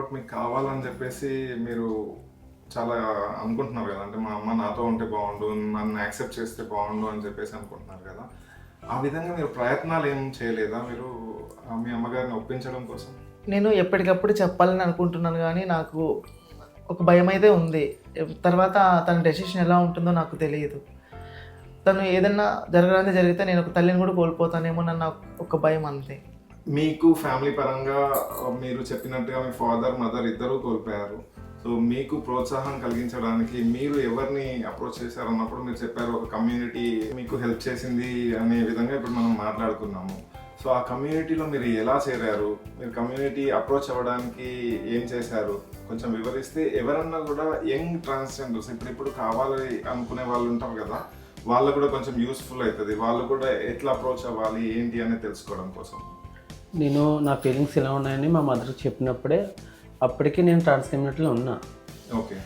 But మీకు కావాలని చెప్పేసి మీరు చాలా అనుకుంటున్నారు కదా, అంటే మా అమ్మ నాతో ఉంటే బాగుండు, నన్ను యాక్సెప్ట్ చేస్తే బాగుండు అని చెప్పేసి అనుకుంటున్నారు కదా. ఆ విధంగా మీరు ప్రయత్నాలు ఏం చేయలేదా మీరు మీ అమ్మగారిని ఒప్పించడం కోసం? నేను ఎప్పటికప్పుడు చెప్పాలని అనుకుంటున్నాను కానీ నాకు ఒక భయం అయితే ఉంది. తర్వాత తన డెసిషన్ ఎలా ఉంటుందో నాకు తెలియదు. తను ఏదన్నా జరగడానికి జరిగితే నేను ఒక తల్లిని కూడా కోల్పోతానేమో నన్న ఒక భయం అంతే. మీకు ఫ్యామిలీ పరంగా మీరు చెప్పినట్టుగా మీ ఫాదర్ మదర్ ఇద్దరూ కోల్పోయారు. సో మీకు ప్రోత్సాహం కలిగించడానికి మీరు ఎవరిని అప్రోచ్ చేశారు అన్నప్పుడు మీరు చెప్పారు ఒక కమ్యూనిటీ మీకు హెల్ప్ చేసింది అనే విధంగా ఇప్పుడు మనం మాట్లాడుకున్నాము. సో ఆ కమ్యూనిటీలో మీరు ఎలా చేరారు, మీరు కమ్యూనిటీ అప్రోచ్ అవ్వడానికి ఏం చేశారు కొంచెం వివరిస్తే ఎవరన్నా కూడా యంగ్ ట్రాన్స్జెండర్స్ ఇప్పుడు కావాలి అనుకునే వాళ్ళు ఉంటారు కదా, వాళ్ళకు కూడా కొంచెం యూస్ఫుల్ అవుతుంది, వాళ్ళు కూడా ఎట్లా అప్రోచ్ అవ్వాలి ఏంటి అనేది తెలుసుకోవడం కోసం. నేను నా ఫీలింగ్స్ ఎలా ఉన్నాయని మా మదర్కి చెప్పినప్పుడే, అప్పటికి నేను ట్రాన్స్ కమ్యూనిటీలో ఉన్నా. ఓకే.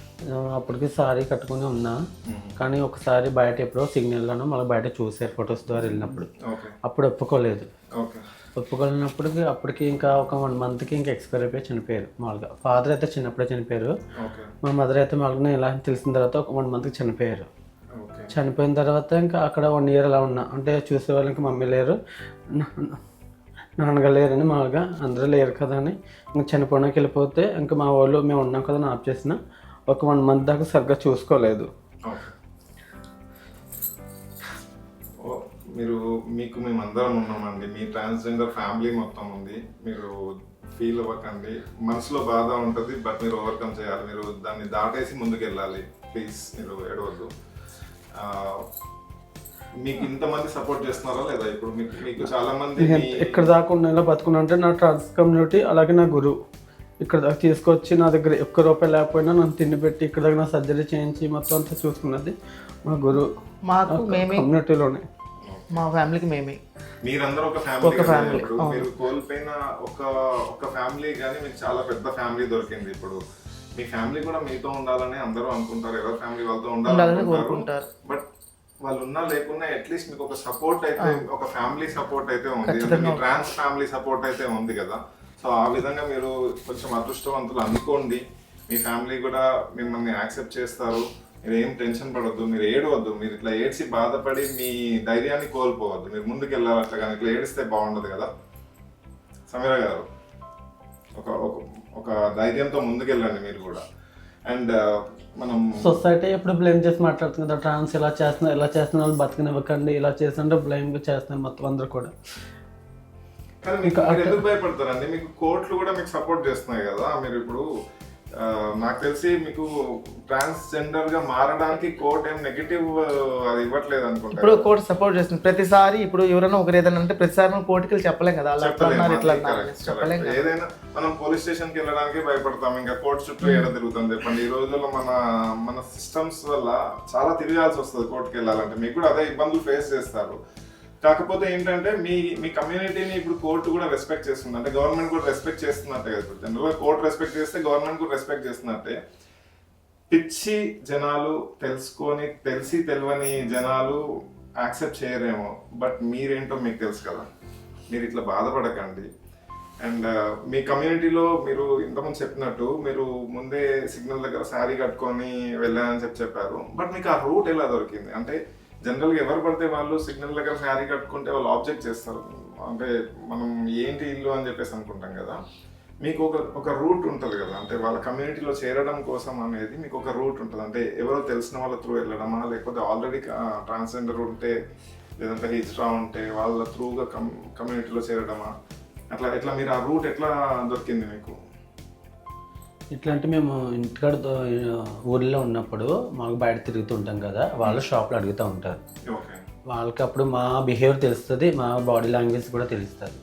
అప్పటికి సారీ కట్టుకుని ఉన్నా. కానీ ఒకసారి బయట ఎప్పుడో సిగ్నల్లోనో మళ్ళీ బయట చూసారు ఫొటోస్ ద్వారా వెళ్ళినప్పుడు. అప్పుడు ఒప్పుకోలేదు. అప్పటికి ఇంకా ఒక 1 monthకి ఇంకా ఎక్స్పైర్ అయిపోయి చనిపోయారు. మామూలుగా ఫాదర్ అయితే చిన్నప్పుడే చనిపోయారు. మా మదర్ అయితే మామూలుగా ఇలా తెలిసిన తర్వాత ఒక 1 monthకి చనిపోయారు. చనిపోయిన తర్వాత ఇంకా అక్కడ 1 year అలా ఉన్నా. అంటే చూసే వాళ్ళకి మమ్మీ లేరు, నాన్నగారు లేరని, మామూలుగా అందరూ లేరు కదా అని ఇంకా చనిపోవడానికి వెళ్ళిపోతే ఇంకా మా వాళ్ళు మేము ఉన్నాం కదా అని ఆఫ్ చేసిన. ఒక 1 month దాకా సరిగ్గా చూసుకోలేదు. మీకు మేమందరం ఉన్నామండి, మీ ట్రాన్స్జెండర్ ఫ్యామిలీ మొత్తం ఉంది, మీరు ఫీల్ అవ్వకండి. మనసులో బాధ ఉంటుంది, బట్ మీరు ఓవర్కమ్ చేయాలి, మీరు దాన్ని దాటేసి ముందుకు వెళ్ళాలి. ప్లీజ్ మీరు ఏడవద్దు. మీకు ఇంతమంది సపోర్ట్ చేస్తున్నారా లేదా? ఇప్పుడు మీకు చాలా మంది ఎక్కడ దాకా ఉన్న బతుకున్నా అంటే నా ట్రాన్స్ కమ్యూనిటీ, అలాగే నా గురువు ఇక్కడ దాకా తీసుకొచ్చి నా దగ్గర ₹1 లేకపోయినా నన్ను తిండి పెట్టి ఇక్కడ దాకా నా సర్జరీ చేయించి మొత్తం అంతా చూసుకున్నది మా గురువు. మాకు మేమే కమ్యూనిటీలోనే, మా ఫ్యామిలీకి మేమే. మీరందరూ ఒక ఫ్యామిలీ. మీరు కోల్పోయిన ఒక ఫ్యామిలీ కానీ మీకు చాలా పెద్ద ఫ్యామిలీ దొరికింది. ఇప్పుడు మీ ఫ్యామిలీ కూడా మీతో ఉండాలని అందరూ అనుకుంటారు, ఎవరి ఫ్యామిలీ వాళ్ళతో ఉండాలని కోరుకుంటారు. బట్ వాళ్ళు ఉన్నా లేకున్నా అట్లీస్ట్ మీకు ఒక సపోర్ట్ అయితే, ఒక ఫ్యామిలీ సపోర్ట్ అయితే ఉంది, మీ ట్రాన్స్ ఫ్యామిలీ సపోర్ట్ అయితే ఉంది కదా. సో ఆ విధంగా మీరు కొంచెం అదృష్టవంతులు అనుకోండి. మీ ఫ్యామిలీ కూడా మిమ్మల్ని యాక్సెప్ట్ చేస్తారు. మీరు ఏం టెన్షన్ పడవద్దు, మీరు ఏడవద్దు. మీరు ఇట్లా ఏడ్చి బాధపడి మీ ధైర్యాన్ని కోల్పోవద్దు, మీరు ముందుకు వెళ్ళాలి. అట్లా కానీ ఇట్లా ఏడిస్తే బాగుండదు కదా. సమీర గారు, ఒక ధైర్యంతో ముందుకెళ్ళండి మీరు కూడా. అండ్ మనం సొసైటీ ఎప్పుడు బ్లేమ్ చేసి మాట్లాడుతుంది కదా, ట్రాన్స్ ఇలా చేస్తున్నారు వాళ్ళు బతకనివ్వకండి, ఇలా చేస్తుంటే బ్లేమ్ చేస్తున్నారు మొత్తం అందరూ కూడా. కానీ మీకు ఎందుకు భయపడతారండి? మీకు కోర్టులు కూడా మీకు సపోర్ట్ చేస్తున్నాయి కదా. మీరు ఇప్పుడు నాకు తెలిసి మీకు ట్రాన్స్జెండర్ గా మారడానికి కోర్ట్ ఏం నెగిటివ్ అది ఇవ్వట్లేదు అనుకుంటా. ఇప్పుడు కోర్టు సపోర్ట్ చేస్తుంది ప్రతిసారి. ఇప్పుడు ఎవరైనా ఒకరు ఏదైనా అంటే ప్రతిసారి మనం కోర్టుకి చెప్పలేం కదా, ఏదైనా మనం పోలీస్ స్టేషన్ కి వెళ్ళడానికి భయపడతాం, ఇంకా కోర్టు చుట్టూ ఏడ తిరుగుతాం చెప్పండి. ఈ రోజుల్లో మన సిస్టమ్స్ వల్ల చాలా తిరగాల్సి వస్తుంది కోర్టుకి వెళ్ళాలంటే. మీకు కూడా అదే ఇబ్బందులు ఫేస్ చేస్తారు. కాకపోతే ఏంటంటే మీ కమ్యూనిటీని ఇప్పుడు కోర్టు కూడా రెస్పెక్ట్ చేస్తుంది, అంటే గవర్నమెంట్ కూడా రెస్పెక్ట్ చేస్తున్నట్టే కదా. ఇప్పుడు జనరల్గా కోర్టు రెస్పెక్ట్ చేస్తే గవర్నమెంట్ కూడా రెస్పెక్ట్ చేస్తున్నట్టే. పిచ్చి జనాలు తెలియని జనాలు యాక్సెప్ట్ చేయరేమో, బట్ మీరేంటో మీకు తెలుసు కదా. మీరు ఇట్లా బాధపడకండి. అండ్ మీ కమ్యూనిటీలో మీరు ఇంతకుముందు చెప్పినట్టు మీరు ముందే సిగ్నల్ దగ్గర శారీ కట్టుకొని వెళ్ళానని చెప్పారు. బట్ మీకు ఆ రూట్ ఎలా దొరికింది? అంటే జనరల్గా ఎవరు పడితే వాళ్ళు సిగ్నల్ దగ్గర శారీ కట్టుకుంటే వాళ్ళు ఆబ్జెక్ట్ చేస్తారు, అంటే మనం ఏంటి ఇల్లు అని చెప్పేసి అనుకుంటాం కదా. మీకు ఒక రూట్ ఉంటుంది కదా, అంటే వాళ్ళ కమ్యూనిటీలో చేరడం కోసం అనేది మీకు ఒక రూట్ ఉంటుంది. అంటే ఎవరో తెలిసిన వాళ్ళ త్రూ వెళ్ళడమా, లేకపోతే ఆల్రెడీ ట్రాన్స్జెండర్ ఉంటే, లేదంటే హిజ్రా ఉంటే వాళ్ళ త్రూగా కమ్యూనిటీలో చేరడమా, ఎట్లా మీరు ఆ రూట్ ఎట్లా దొరికింది మీకు? ఇట్లా అంటే మేము ఇంటికాడ ఊర్లో ఉన్నప్పుడు మాకు బయట తిరుగుతుంటాం కదా, వాళ్ళు షాప్లో అడుగుతూ ఉంటారు. వాళ్ళకి అప్పుడు మా బిహేవియర్ తెలుస్తుంది, మా బాడీ లాంగ్వేజ్ కూడా తెలుస్తుంది.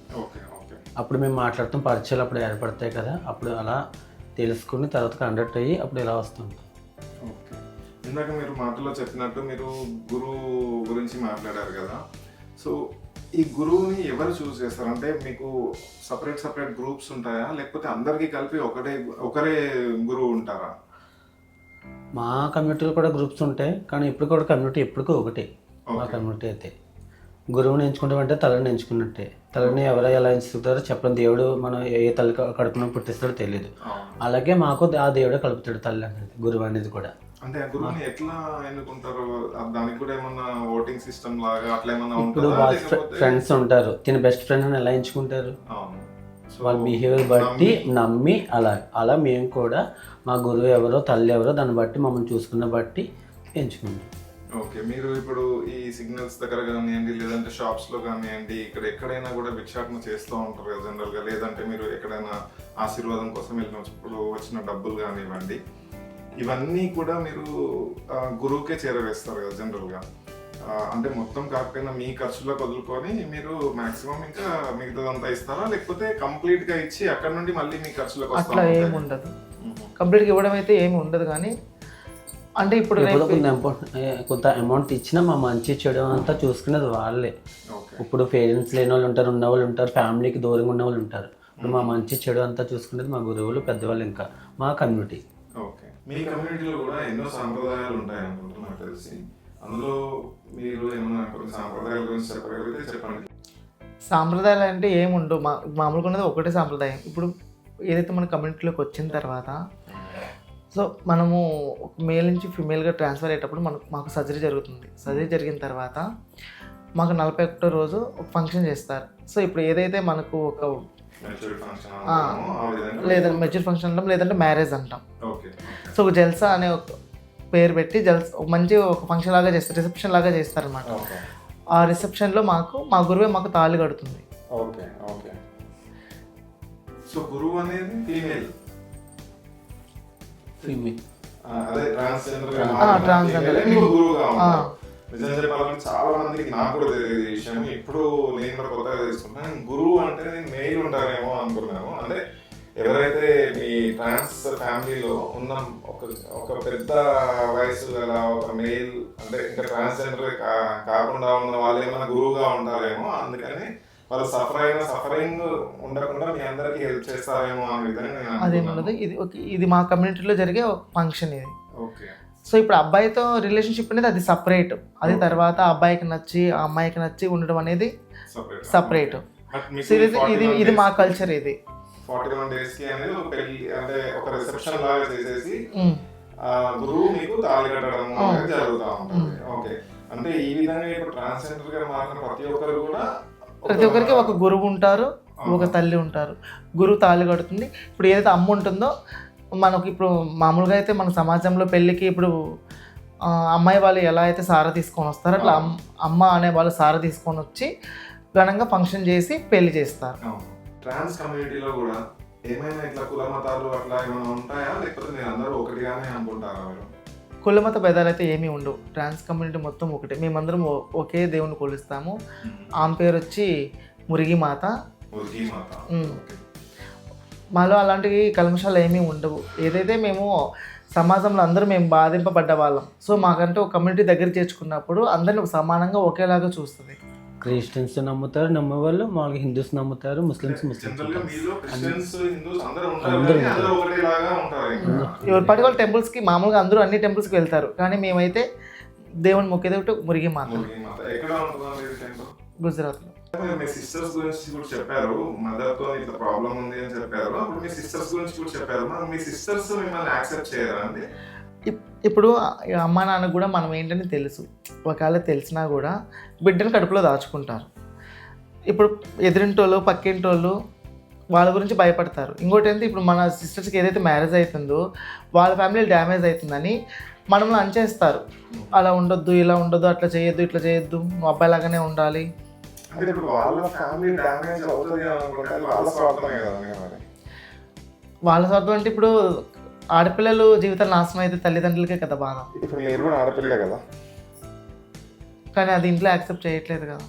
అప్పుడు మేము మాట్లాడుతాం, పరిచయాలు అప్పుడు ఏర్పడతాయి కదా, అప్పుడు అలా తెలుసుకుని తర్వాత కండక్ట్ అయ్యి అప్పుడు ఇలా వస్తుంటాం. ఇందాక మీరు మాటలో చెప్పినట్టు మీరు గురువు గురించి మాట్లాడారు కదా. సో ఈ గురువుని ఎవరు చూస్ చేస్తారు? అంటే మీకు సపరేట్ గ్రూప్స్ ఉంటాయా, లేకపోతే అందరికీ కలిపి ఒకరే గురువు ఉంటారా? మా కమ్యూనిటీలో కూడా గ్రూప్స్ ఉంటాయి, కానీ ఇప్పుడు కూడా కమ్యూనిటీ ఎప్పటికీ ఒకటే. మా కమ్యూనిటీ అయితే గురువుని ఎంచుకుంటామంటే తలని ఎంచుకున్నట్టే. తలని ఎవరు ఎలా ఎంచుకుంటారో చెప్పడం, దేవుడు మనం ఏ తల్లి కడుపున పుట్టిస్తాడో తెలియదు. అలాగే మాకు ఆ దేవుడే కలుపుతాడు తల్లి అనేది, గురువు అనేది కూడా. అంటే ఆ గురువుని ఎట్లా ఎన్నుకుంటారు? దానికి కూడా ఏమన్నా ఓటింగ్ సిస్టమ్ లాగా అట్లా ఏమన్నా ఇప్పుడు ఉంటుందా? వాళ్ళ ఫ్రెండ్స్ ఉంటారు, తిని బెస్ట్ ఫ్రెండ్ అని ఎలా ఎంచుకుంటారు? అవును. వాళ్ళ బిహేవియర్ బట్టి నమ్మి అలా మేము కూడా మా గురువు ఎవరో తల్లి ఎవరో దాన్ని బట్టి మమ్మల్ని చూసుకున్న బట్టి ఎంచుకుంటాం. ఓకే, మీరు ఇప్పుడు ఈ సిగ్నల్స్ దగ్గర కానివ్వండి, లేదంటే షాప్స్ లో కానివ్వండి, ఇక్కడ ఎక్కడైనా కూడా భిక్షాటన చేస్తూ ఉంటారు కదా జనరల్ గా, లేదంటే మీరు ఎక్కడైనా ఆశీర్వాదం కోసం వెళ్ళినప్పుడు వచ్చిన డబ్బులు కానివ్వండి, ఇవన్నీ కూడా మీరు గురువుకే చేరవేస్తారు కదా జనరల్ గా. అంటే మొత్తం కాకపోయినా మీ ఖర్చులకు వదులుకొని మీరు మాక్సిమం ఇంకా మిగతాదంతా ఇస్తారా, లేకపోతే కంప్లీట్ గా ఇచ్చి అక్కడ నుండి మళ్ళీ మీ ఖర్చులకు అట్లా ఏమి ఉండదు. కంప్లీట్గా ఇవ్వడం అయితే ఏమి ఉండదు. కానీ అంటే ఇప్పుడు కొంత అమౌంట్ ఇచ్చినా మా మంచి చెడు అంతా చూసుకునేది వాళ్ళే. ఇప్పుడు పేరెంట్స్ లేని వాళ్ళు ఉంటారు, ఉన్న వాళ్ళు ఉంటారు, ఫ్యామిలీకి దూరంగా ఉన్న వాళ్ళు ఉంటారు. ఇప్పుడు మా మంచి చెడు అంతా చూసుకునేది మా గురువులు, పెద్దవాళ్ళు, ఇంకా మా కమ్యూనిటీ. ఓకే, మీ కమ్యూనిటీలో కూడా ఎన్నో సాంప్రదాయాలు ఉంటాయి అనుకుంటున్నాను తెలిసి. అందులో మీరు ఏమైనా కొన్ని సాంప్రదాయాల గురించి చెప్పగలిగితే చెప్పండి. సాంప్రదాయాలు అంటే ఏముండవు, మామూలుగా ఉన్నది ఒకటే సాంప్రదాయం. ఇప్పుడు ఏదైతే మన కమ్యూనిటీలోకి వచ్చిన తర్వాత సో మనము మేల్ నుంచి ఫిమేల్గా ట్రాన్స్ఫర్ అయ్యేటప్పుడు మాకు సర్జరీ జరుగుతుంది. సర్జరీ జరిగిన తర్వాత మాకు 41వ రోజు ఒక ఫంక్షన్ చేస్తారు. సో ఇప్పుడు ఏదైతే మనకు ఒక లేదంటే మెచ్యూర్ ఫంక్షన్ అంటాం, లేదంటే మ్యారేజ్ అంటాం. సో ఒక జల్సా అనే ఒక పేరు పెట్టి మంచి ఒక ఫంక్షన్ లాగా చేస్తారు, రిసెప్షన్ లాగా చేస్తారనమాట. ఆ రిసెప్షన్లో మా గురువే మాకు తాళి కడుతుంది. Okay okay. సో గురువు అనేది ఫీమేల్, అదే ట్రాన్స్జెండర్ గురువుగా ఉంటారు. నిజం చెప్పాలంటే చాలా మందికి, నాకు కూడా తెలియదు ఈ విషయం, ఇప్పుడు నేను కూడా కొత్తగా తెలుసుకున్నాను. గురువు అంటే నేను మెయిల్ ఉంటారేమో అనుకున్నాను. అంటే ఎవరైతే మీ ట్రాన్స్ ఫ్యామిలీలో ఉన్న ఒక పెద్ద వయసు గల ఒక మెయిల్, అంటే ఇంకా ట్రాన్స్జెండర్ కాకుండా ఉన్న వాళ్ళు ఏమైనా గురువుగా ఉంటారేమో, అందుకని వాళ్ళు సఫరింగ్ ఉండకుండా మీ అందరికి హెల్ప్ చేస్తారేమో అనే విధంగా. అదేమన్నది ఇది మా కమ్యూనిటీలో జరిగే ఒక ఫంక్షన్ ఇది. ఓకే. సో ఇప్పుడు అబ్బాయితో రిలేషన్షిప్ అనేది అది సపరేట్. అది తర్వాత అబ్బాయికి నచ్చి ఆ అమ్మాయికి నచ్చి ఉండడం అనేది సపరేట్. ఇది మా కల్చర్. ఇది 41 days కి అనేది ఒక పెళ్లి, అంటే ఒక రిసెప్షన్ లాగా చేసేసి గురువు మీకు తాళి కట్టడం అనేది జరుగుతూ ఉంటుంది. ఓకే, అంటే ఈ విధంగా ఇప్పుడు ట్రాన్స్జెండర్ గా మారిన ప్రతి ఒక్కరికి ఒక గురువు ఉంటారు, ఒక తల్లి ఉంటారు. గురువు తాళి కడుతుంది. ఇప్పుడు ఏదైతే అమ్మ ఉంటుందో, మనకు ఇప్పుడు మామూలుగా అయితే మన సమాజంలో పెళ్ళికి ఇప్పుడు అమ్మాయి వాళ్ళు ఎలా అయితే సార తీసుకొని వస్తారో అట్లా అమ్మ అనే వాళ్ళు సార తీసుకొని వచ్చి ఘనంగా ఫంక్షన్ చేసి పెళ్లి చేస్తారు. ట్రాన్స్ కమ్యూనిటీలో కూడా ఏమైనా ఇట్లా కుల మతాలు అట్లా ఏమైనా ఉంటాయా, లేకపోతే మీరు అందరూ ఒకటిగానే అనుకుంటారా? మీరు కులమత భేదాలు అయితే ఏమీ ఉండవు. ట్రాన్స్ కమ్యూనిటీ మొత్తం ఒకటే. మేమందరం ఒకే దేవుని కొలుస్తాము. ఆమె పేరు వచ్చి మురిగి మాత. మాలో అలాంటివి కల్మషాలు ఏమీ ఉండవు. ఏదైతే మేము సమాజంలో అందరూ మేము బాధింపబడ్డ వాళ్ళం. సో మాకంటే ఒక కమ్యూనిటీ దగ్గర చేర్చుకున్నప్పుడు అందరిని సమానంగా ఒకేలాగా చూస్తుంది. క్రిస్టియన్స్ నమ్ముతారు, నమ్మేవాళ్ళు మామూలుగా హిందూస్ నమ్ముతారు, ముస్లిమ్స్ ఎవరి పాటి వాళ్ళు టెంపుల్స్కి మామూలుగా అందరూ అన్ని టెంపుల్స్కి వెళ్తారు. కానీ మేమైతే దేవుని మొక్కేది మురిగి మాత, గుజరాత్లో. మీ సిస్టర్స్ గురించి కూడా చెప్పారు, మదర్తో ఇట్లా ప్రాబ్లం ఉంది అని చెప్పారు. అప్పుడు మీ సిస్టర్స్ గురించి కూడా చెప్పారు. మీ సిస్టర్స్ మిమ్మల్ని యాక్సెప్ట్ చేయరా అండి? ఇప్పుడు అమ్మా నాన్నకు కూడా మనం ఏంటని తెలుసు. ఒకవేళ తెలిసినా కూడా బిడ్డను కడుపులో దాచుకుంటారు. ఇప్పుడు ఎదురింటోళ్ళు పక్కింటోళ్ళు వాళ్ళ గురించి భయపడతారు. ఇంకోటి ఏంటి, ఇప్పుడు మన సిస్టర్స్కి ఏదైతే మ్యారేజ్ అవుతుందో వాళ్ళ ఫ్యామిలీ డ్యామేజ్ అవుతుందని మనల్ని అంచేస్తారు. అలా ఉండొద్దు, ఇలా ఉండొద్దు, అట్లా చేయొద్దు, ఇట్లా చేయొద్దు, నువ్వు అబ్బాయిలాగానే ఉండాలి. వాళ్ళ స్వార్థం అంటే ఇప్పుడు ఆడపిల్లలు జీవితాలు నాశనం అయితే తల్లిదండ్రులకే కదా బాధ. ఇప్పుడు మీరు కూడా ఆడపిల్లే కదా, కానీ అది ఇంట్లో యాక్సెప్ట్ చేయట్లేదు కదా.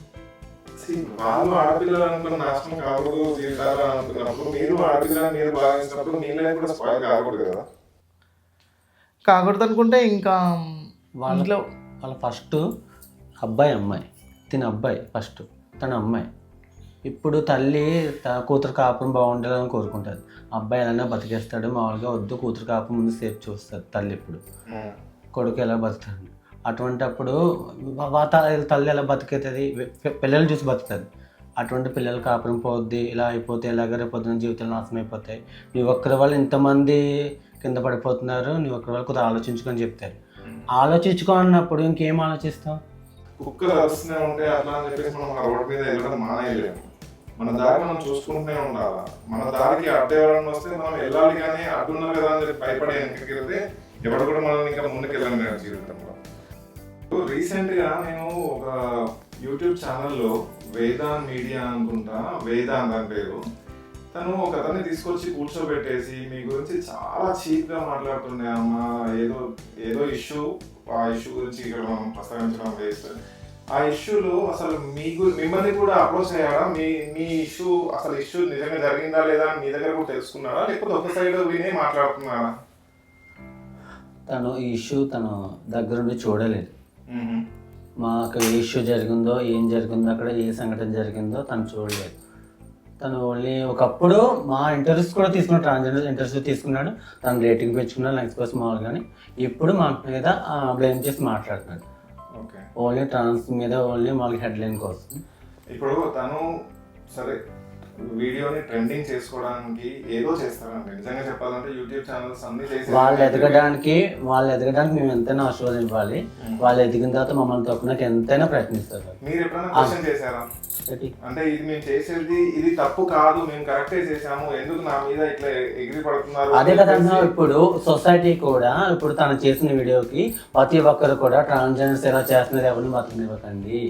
వాళ్ళు ఆడపిల్లలు అనుకున్న నాశనం కాకూడదు జీవితాలు అనుకున్నప్పుడు మీరు ఆడపిల్లలు మీరు భావించినప్పుడు మీ లైఫ్ కూడా స్పాయిల్ కాకూడదు కదా. కాకూడదు అనుకుంటే ఇంకా వాళ్ళ ఫస్ట్ అబ్బాయి అమ్మాయి, తిన అబ్బాయి ఫస్ట్, తన అమ్మాయి. ఇప్పుడు తల్లి కూతురు కాపురం బాగుంటుందని కోరుకుంటుంది. అబ్బాయి ఎలానే బతికేస్తాడు, మామూలుగా వద్దు కూతురు కాపురం ముందు సేఫ్ చూస్తుంది తల్లి. ఇప్పుడు కొడుకు ఎలా బతుకుతాడు అటువంటప్పుడు తల్లి ఎలా బతికేతుంది, పిల్లలు చూసి బతుకుతుంది. అటువంటి పిల్లలు కాపురం పోద్ది, ఇలా అయిపోతే ఇలాగ రేపొద్దున జీవితాలు నాశనం అయిపోతాయి, నీ ఒక్కరి వల్ల ఇంతమంది కింద పడిపోతున్నారు, నీ ఒక్కరి వల్ల కొద్దిగా ఆలోచించుకొని చెప్తారు. ఆలోచించుకున్నప్పుడు ఇంకేం ఆలోచిస్తావు? కుక్కలు అరుస్తూనే ఉంటే అట్లా అని చెప్పేసి మనం ఆ రోడ్డు మీద వెళ్ళడం మానేయలేము. మన దారి మనం చూసుకుంటూనే ఉండాలి. మన దారికి అడ్డు ఎవరైనా వస్తే మనం వెళ్ళాలి, కానీ అడ్డున్నారు కదా అని చెప్పి భయపడే వెనక్కి వెళ్తే ఎవరు కూడా మనల్ని ఇంకా ముందుకు వెళ్ళాలి నేను జీవితంలో. రీసెంట్ గా నేను ఒక యూట్యూబ్ ఛానల్లో వేదాంత్ మీడియా అనుకుంటా, వేదాంత్ అని పేరు, తను ఒక అతన్ని తీసుకొచ్చి కూర్చోబెట్టేసి మీ గురించి చాలా చీప్ గా మాట్లాడుతుండే అమ్మ, ఏదో ఏదో ఇష్యూ, ఆ ఇష్యూ గురించి ఇక్కడ మనం ప్రస్తావించడం వేస్ట్. ఆ ఇష్యూలో అసలు మిమ్మల్ని కూడా అప్రోచ్ అయ్యాడా, మీ ఇష్యూ అసలు ఇష్యూ నిజంగా జరిగిందా లేదా అని మీ దగ్గర కూడా తెలుసుకున్నారా, లేకపోతే ఒక సైడ్ వినే మాట్లాడుతున్నారా? తను ఈ ఇష్యూ తను దగ్గరుండి చూడలేదు. మాకు ఏ ఇష్యూ జరిగిందో, ఏం జరిగిందో, అక్కడ ఏ సంఘటన జరిగిందో తను చూడలేదు. తను ఓన్లీ ఒకప్పుడు మా ఇంటర్వ్యూస్ కూడా తీసుకున్నాడు, ట్రాన్స్జెండర్ ఇంటర్వ్యూ తీసుకున్నాడు, తను రేటింగ్ పెంచుకున్నాడు, లైక్స్ కోసం మామూలు. కానీ ఇప్పుడు మా మీద బ్లేమ్ చేసి మాట్లాడుతున్నాడు. ఓన్లీ ట్రాన్స్ మీద, ఓన్లీ మాకు హెడ్లైన్ కోసం. ఇప్పుడు తను సరే వీడియోని ట్రెండింగ్ చేసుకోవడానికి ఏదో చేస్తారండి. నిజంగా చెప్పాలంటే యూట్యూబ్ ఛానల్స్ అన్ని చేసి వాళ్ళు ఎదగడానికి మేము ఎంతైనా ఆశీర్వాదం ఇవ్వాలి. వాళ్ళు ఎదిగిన తర్వాత మమ్మల్ని తొక్కడానికి ఎంతైనా ప్రయత్నిస్తారు. మీరు ఎప్పుడైనా క్వశ్చన్ చేశారా? అంటే ఇది మేము చేసేది ఇది తప్పు కాదు, మేము కరెక్టే చేసాము, ఎందుకు నా మీద ఇట్లా ఎగిరి పడుతున్నారు? అదే కదన్నా, ఇప్పుడు సొసైటీ కూడా ఇప్పుడు తను చేసిన వీడియోకి ప్రతి ఒక్కరు కూడా ట్రాన్స్జెండర్స్ ఎలా చేస్తున్నారు, ఎవరిని బతకనివ్వకండి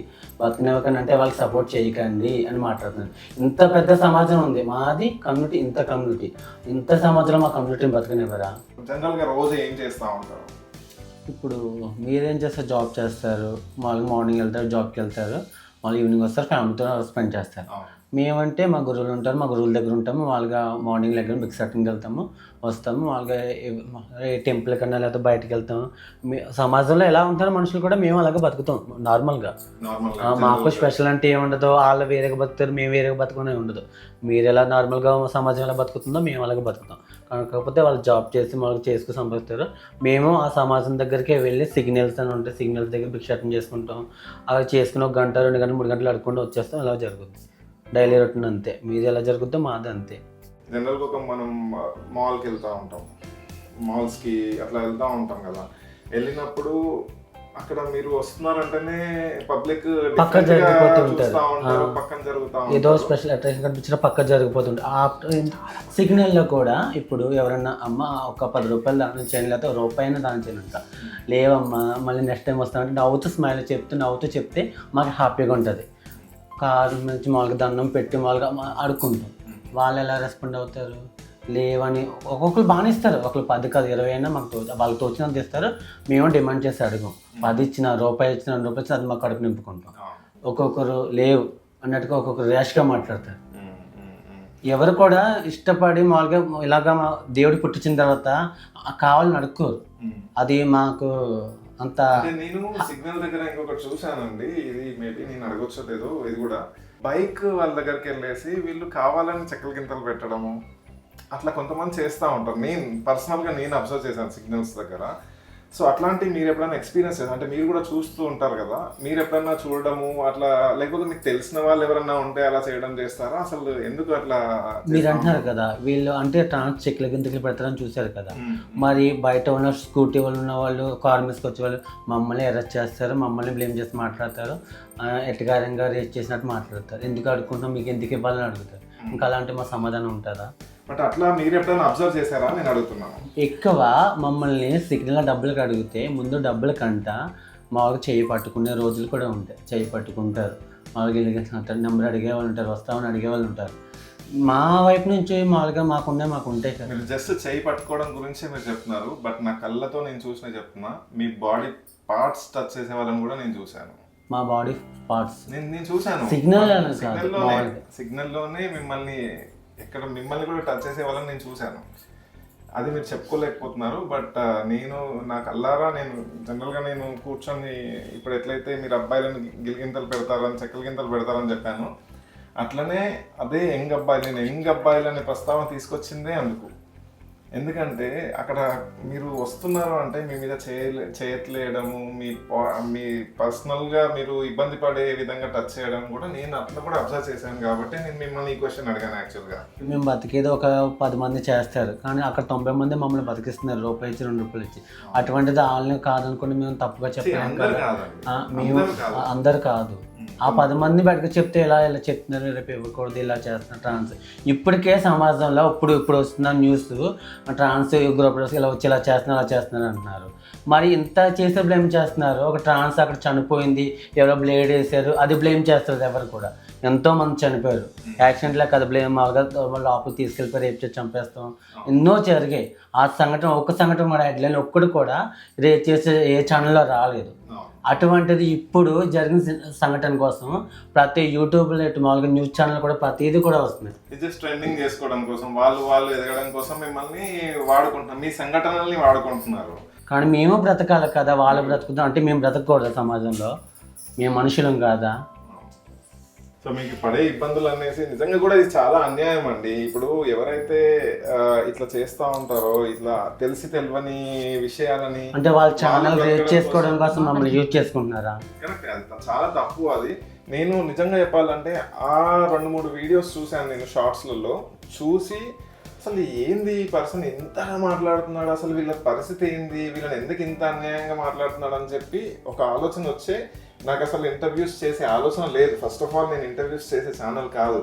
అంటే వాళ్ళకి సపోర్ట్ చేయకండి అని మాట్లాడుతున్నారు. ఇంత పెద్ద సమాజం ఉంది మాది, కమ్యూనిటీ, ఇంత సమాజంలో మా కమ్యూనిటీని బతకనివ్వరా? జనరల్గా రోజు ఏం చేస్తూ ఉంటారు? ఇప్పుడు మీరేం చేస్తారు? జాబ్ చేస్తారు, మామూలుగా మార్నింగ్ వెళ్తారు, జాబ్కి వెళ్తారు, మళ్ళీ ఈవినింగ్ వస్తారు, ఫ్యామిలీతో స్పెండ్ చేస్తారు. మేమంటే మా గురువులు ఉంటారు, మా గురువుల దగ్గర ఉంటాము, వాళ్ళగా మార్నింగ్ దగ్గర బిగ్ సెట్టింగ్కి వెళ్తాము, వస్తాము, వాళ్ళగా టెంపుల్ కన్నా లేకపోతే బయటకు వెళ్తాము. సమాజంలో ఎలా ఉంటారో మనుషులు కూడా మేము అలాగే బతుకుతాం నార్మల్గా. మాకు స్పెషల్ అంటే ఏముండదు, వాళ్ళు వేరేగా బతుకుతారు, మేము వేరేగా బతుకునే ఉండదు. మీరు ఎలా నార్మల్గా సమాజం ఎలా బతుకుతుందో మేము అలాగే బతుకుతాం. కాకపోతే వాళ్ళు జాబ్ చేసి వాళ్ళు చేసుకుని సంపాదిస్తారు, మేము ఆ సమాజం దగ్గరికి వెళ్ళి సిగ్నల్స్ అని ఉంటాయి, సిగ్నల్స్ దగ్గర బిగ్ సెట్టింగ్ చేసుకుంటాం. అలా చేసుకుని 1 గంట 2 గంటలు 3 గంటలు అడుక్కుంటూ వచ్చేస్తాం. అలా జరుగుతుంది డైలీ రొటీన్. అంతే, మీది ఎలా జరుగుతుందో మాది అంతే. జనరల్గా ఒక మనం మాల్కి వెళ్తూ ఉంటాం, మాల్స్కి అట్లా వెళ్తూ ఉంటాం కదా, వెళ్ళినప్పుడు అక్కడ మీరు వస్తున్నారంటేనే పబ్లిక్ పక్కన జరిగిపోతుంటారు, ఏదో ఉంటారు. స్పెషల్ అట్రాక్షన్ కనిపించిన పక్క జరిగిపోతుంటారు. సిగ్నల్లో కూడా ఇప్పుడు ఎవరన్నా అమ్మ ఒక 10 రూపాయలు దాని చేయండి, లేకపోతే రూపాయినా దాని చేయండి అంట, లేవమ్మా మళ్ళీ నెక్స్ట్ టైం వస్తామంటే నవ్వుతూ స్మైల్ నవ్వుతూ చెప్తే మాకు హ్యాపీగా ఉంటుంది. కారు నుంచి మామూలుగా దండం పెట్టి మామూలుగా అడుక్కుంటాం. వాళ్ళు ఎలా రెస్పాండ్ అవుతారు? లేవని ఒక్కొక్కరు బాగానే ఇస్తారు, ఒకరు 10 కాదు 20 అయినా మాకు వాళ్ళకి తోచినంత ఇస్తారు. మేము డిమాండ్ చేసి అడుగు, 10 ఇచ్చిన రూపాయి ఇచ్చిన 2 రూపాయలు ఇచ్చిన అది మాకు కడుపు నింపుకుంటాం. ఒక్కొక్కరు లేవు అన్నట్టుగా ఒక్కొక్కరు ర్యాష్గా మాట్లాడతారు. ఎవరు కూడా ఇష్టపడి మామూలుగా ఇలాగా దేవుడు పుట్టించిన తర్వాత కావాలని అడుక్కోరు. అది మాకు అంత. నేను సిగ్నల్ దగ్గర ఇంకొకటి చూసానండి, ఇది మేబీ నేను అడగొచ్చో లేదో, ఇది కూడా బైక్ వాళ్ళ దగ్గరికి వెళ్ళేసి వీళ్ళు కావాలని చెక్కల గింతలు పెట్టడము అట్లా కొంతమంది చేస్తూ ఉంటారు. నేను పర్సనల్గా అబ్జర్వ్ చేశాను సిగ్నల్స్ దగ్గర. సో అట్లాంటివి మీరు ఎప్పుడైనా ఎక్స్పీరియన్స్ చేస్తారు అంటే మీరు కూడా చూస్తూ ఉంటారు కదా, మీరు ఎప్పుడైనా చూడడము అట్లా, లేకపోతే మీకు తెలిసిన వాళ్ళు ఎవరన్నా ఉంటే అలా చేయడం చేస్తారా? అసలు ఎందుకు అట్లా? మీరు అంటున్నారు కదా వీళ్ళు అంటే ట్రాన్స్ చెక్ల గింతలు పెడతారని చూశారు కదా, మరి బయట ఉన్న స్కూటీ వాళ్ళు ఉన్న వాళ్ళు, కార్ మీదకి వచ్చే వాళ్ళు మమ్మల్ని అరెస్ట్ చేస్తారు, మమ్మల్ని బ్లేమ్ చేసి మాట్లాడతారు, ఎట్టగారంగా రేట్ చేసినట్టు మాట్లాడతారు. ఎందుకు అడుగుకుంటాం, మీకు ఎందుకు ఇవ్వాలని అడుగుతారు. ఇంకా అలాంటి మా సమాధానం ఉంటుందా? బట్ అట్లా మీరు ఎప్పుడైనా అబ్జర్వ్ చేశారా నేను అడుగుతున్నాను. ఎక్కువ మమ్మల్ని సిగ్నల్ డబ్బులకు అడిగితే ముందు డబ్బుల కంట మాకు చేయి పట్టుకునే రోజులు కూడా ఉంటాయి. చేయి పట్టుకుంటారు, మామూలుగా నెంబర్ అడిగే వాళ్ళు ఉంటారు, వస్తామని అడిగే వాళ్ళు ఉంటారు. మా వైపు నుంచి మామూలుగా మాకు ఉంటాయి కదా. మీరు జస్ట్ చేయి పట్టుకోవడం గురించి మీరు చెప్తున్నారు, బట్ నా కళ్ళతో నేను చూసిన చెప్తున్నా, మీ బాడీ పార్ట్స్ టచ్ చేసే వాళ్ళని కూడా నేను చూశాను. మా బాడీ పార్ట్స్ నేను చూశాను సిగ్నల్లోనే మిమ్మల్ని కూడా టచ్ చేసే వాళ్ళని నేను చూశాను. అది మీరు చెప్పుకోలేకపోతున్నారు, బట్ నేను నా కళ్ళారా నేను జనరల్గా నేను కూర్చొని ఇప్పుడు ఎట్లయితే మీరు అబ్బాయిలను గిలిగింతలు పెడతారని చెక్కల గింతలు పెడతారని చెప్పాను, అట్లనే అదే యంగ్ అబ్బాయిలని ప్రస్తావన తీసుకొచ్చిందే అందుకు. ఎందుకంటే అక్కడ మీరు వస్తున్నారు అంటే మీ మీద చేయట్లేయడము, మీ పర్సనల్గా మీరు ఇబ్బంది పడే విధంగా టచ్ చేయడం కూడా నేను అట్లా కూడా అబ్జర్వ్ చేశాను కాబట్టి నేను మిమ్మల్ని ఈ క్వశ్చన్ అడిగాను యాక్చువల్గా. మేము బతికేది ఒక 10 మంది చేస్తారు, కానీ అక్కడ 90 మంది మమ్మల్ని బతికిస్తున్నారు, రూపాయి ఇచ్చి 2 రూపాయలు ఇచ్చి. అటువంటిది వాళ్ళని కాదనుకుని మేము తప్పుగా చెప్పలేము కదా. మేము అందరు కాదు, ఆ 10 మంది బయటకు చెప్తే ఇలా చెప్తున్నారు, రేపు ఇవ్వకూడదు, ఇలా చేస్తున్నారు ట్రాన్స్. ఇప్పటికే సమాజంలో ఇప్పుడు వస్తున్న న్యూస్ ట్రాన్స్ గ్రూప్ ఇలా వచ్చి ఇలా చేస్తున్నారు అంటున్నారు. మరి ఇంత చేసే బ్లేమ్ చేస్తున్నారు. ఒక ట్రాన్స్ అక్కడ చనిపోయింది, ఎవరో బ్లేడ్ వేసారు, అది బ్లేమ్ చేస్తారు. ఎవరు కూడా ఎంతో మంది చనిపోయారు యాక్సిడెంట్లో కదా, బ్లేమ్ లోపలికి తీసుకెళ్ళిపోయి రేపు చేసి చంపేస్తాం, ఎన్నో జరిగాయి. ఆ సంఘటన ఒక్క సంఘటన కూడా హెడ్లైన్ ఒక్కడు కూడా రేపు చేసే ఏ ఛానల్లో రాలేదు. అటువంటిది ఇప్పుడు జరిగిన సంఘటన కోసం ప్రతి యూట్యూబ్లో మామూలుగా న్యూస్ ఛానల్ కూడా ప్రతిదీ కూడా వస్తుంది. జస్ట్ ట్రెండింగ్ చేసుకోవడం కోసం, వాళ్ళు ఎదగడం కోసం మిమ్మల్ని వాడుకుంటున్నారు, మీ సంఘటనల్ని వాడుకుంటున్నారు. కానీ మేము బ్రతకాలి కదా, వాళ్ళు బ్రతుకుతాం అంటే మేము బ్రతకూడదు సమాజంలో, మేము మనుషులం కాదా? సో మీకు పడే ఇబ్బందులు అనేసి నిజంగా కూడా ఇది చాలా అన్యాయం అండి. ఇప్పుడు ఎవరైతే ఇట్లా చేస్తూ ఉంటారో, ఇట్లా తెలియని విషయాలని అంటే వాళ్ళ ఛానల్ రేట్ చేసుకోవడం కోసం మమ్మల్ని యూజ్ చేసుకుంటున్నారా? కరెక్ట్, అది చాలా తప్పు. అది నేను నిజంగా చెప్పాలంటే ఆ 2-3 వీడియోస్ చూశాను నేను షార్ట్స్లలో. చూసి అసలు ఏంది ఈ పర్సన్ ఇంతగా మాట్లాడుతున్నాడు, అసలు వీళ్ళ పరిస్థితి ఏంది, వీళ్ళని ఎందుకు ఇంత అన్యాయంగా మాట్లాడుతున్నాడు అని చెప్పి ఒక ఆలోచన వచ్చే. నాకు అసలు ఇంటర్వ్యూస్ చేసే ఆలోచన లేదు. ఫస్ట్ ఆఫ్ ఆల్ నేను ఇంటర్వ్యూస్ చేసే ఛానల్ కాదు,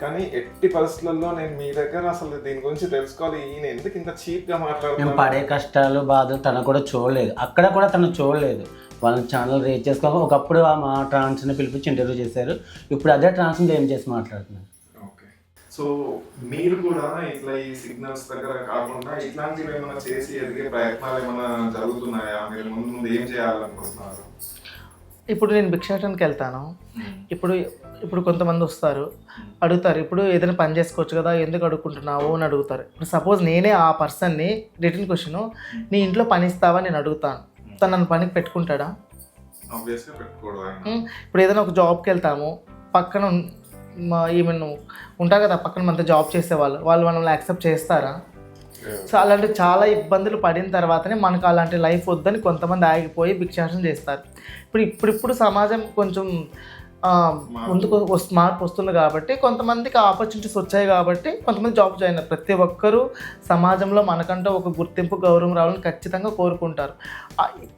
కానీ ఎట్టి పరిస్థితుల్లో నేను మీ దగ్గర అసలు దీని గురించి తెలుసుకోవాలి, ఈయన ఎందుకు ఇంత చీప్గా మాట్లాడుతున్నాడు. మేము పడే కష్టాలు బాధలు తను కూడా చూడలేదు, అక్కడ కూడా తను చూడలేదు. వాళ్ళ ఛానల్ రేట్ చేసుకోవాలి. ఒకప్పుడు మా ట్రాన్స్ని పిలిపించి ఇంటర్వ్యూ చేశారు, ఇప్పుడు అదే ట్రాన్స్ని ఏం చేసి మాట్లాడుతున్నారు. సో మీరు కూడా ఇట్లా ఈ సిగ్నల్స్ దగ్గర కాకుండా ఇట్లాంటివి ఏమైనా చేసి ఎదిగే ప్రయత్నాలు ఏమైనా జరుగుతున్నాయా? మీరు ముందు ఏం చేయాలనుకుంటున్నారు? ఇప్పుడు నేను భిక్షాటనకి వెళ్తాను. ఇప్పుడు కొంతమంది వస్తారు, అడుగుతారు, ఇప్పుడు ఏదైనా పని చేసుకోవచ్చు కదా, ఎందుకు అడుగుకుంటున్నావు అని అడుగుతారు. ఇప్పుడు సపోజ్ నేనే ఆ పర్సన్ని రిటర్న్ క్వశ్చన్, నీ ఇంట్లో పని ఇస్తావా నేను అడుగుతాను, తను నన్ను పనికి పెట్టుకుంటాడా? ఇప్పుడు ఏదైనా ఒక జాబ్కి వెళ్తాము, పక్కన ఈమెను ఉంటారు కదా పక్కన మనతో జాబ్ చేసేవాళ్ళు, వాళ్ళు మనల్ని యాక్సెప్ట్ చేస్తారా? సో అలాంటి చాలా ఇబ్బందులు పడిన తర్వాతనే మనకు అలాంటి లైఫ్ వద్దని కొంతమంది ఆగిపోయి భిక్షాటన చేస్తారు. ఇప్పుడు సమాజం కొంచెం ముందుకు మార్పు వస్తుంది కాబట్టి, కొంతమందికి ఆపర్చునిటీస్ వచ్చాయి కాబట్టి కొంతమంది జాబ్ జాయిన్ అయ్యారు. ప్రతి ఒక్కరూ సమాజంలో మనకంటూ ఒక గుర్తింపు గౌరవం రావాలని ఖచ్చితంగా కోరుకుంటారు.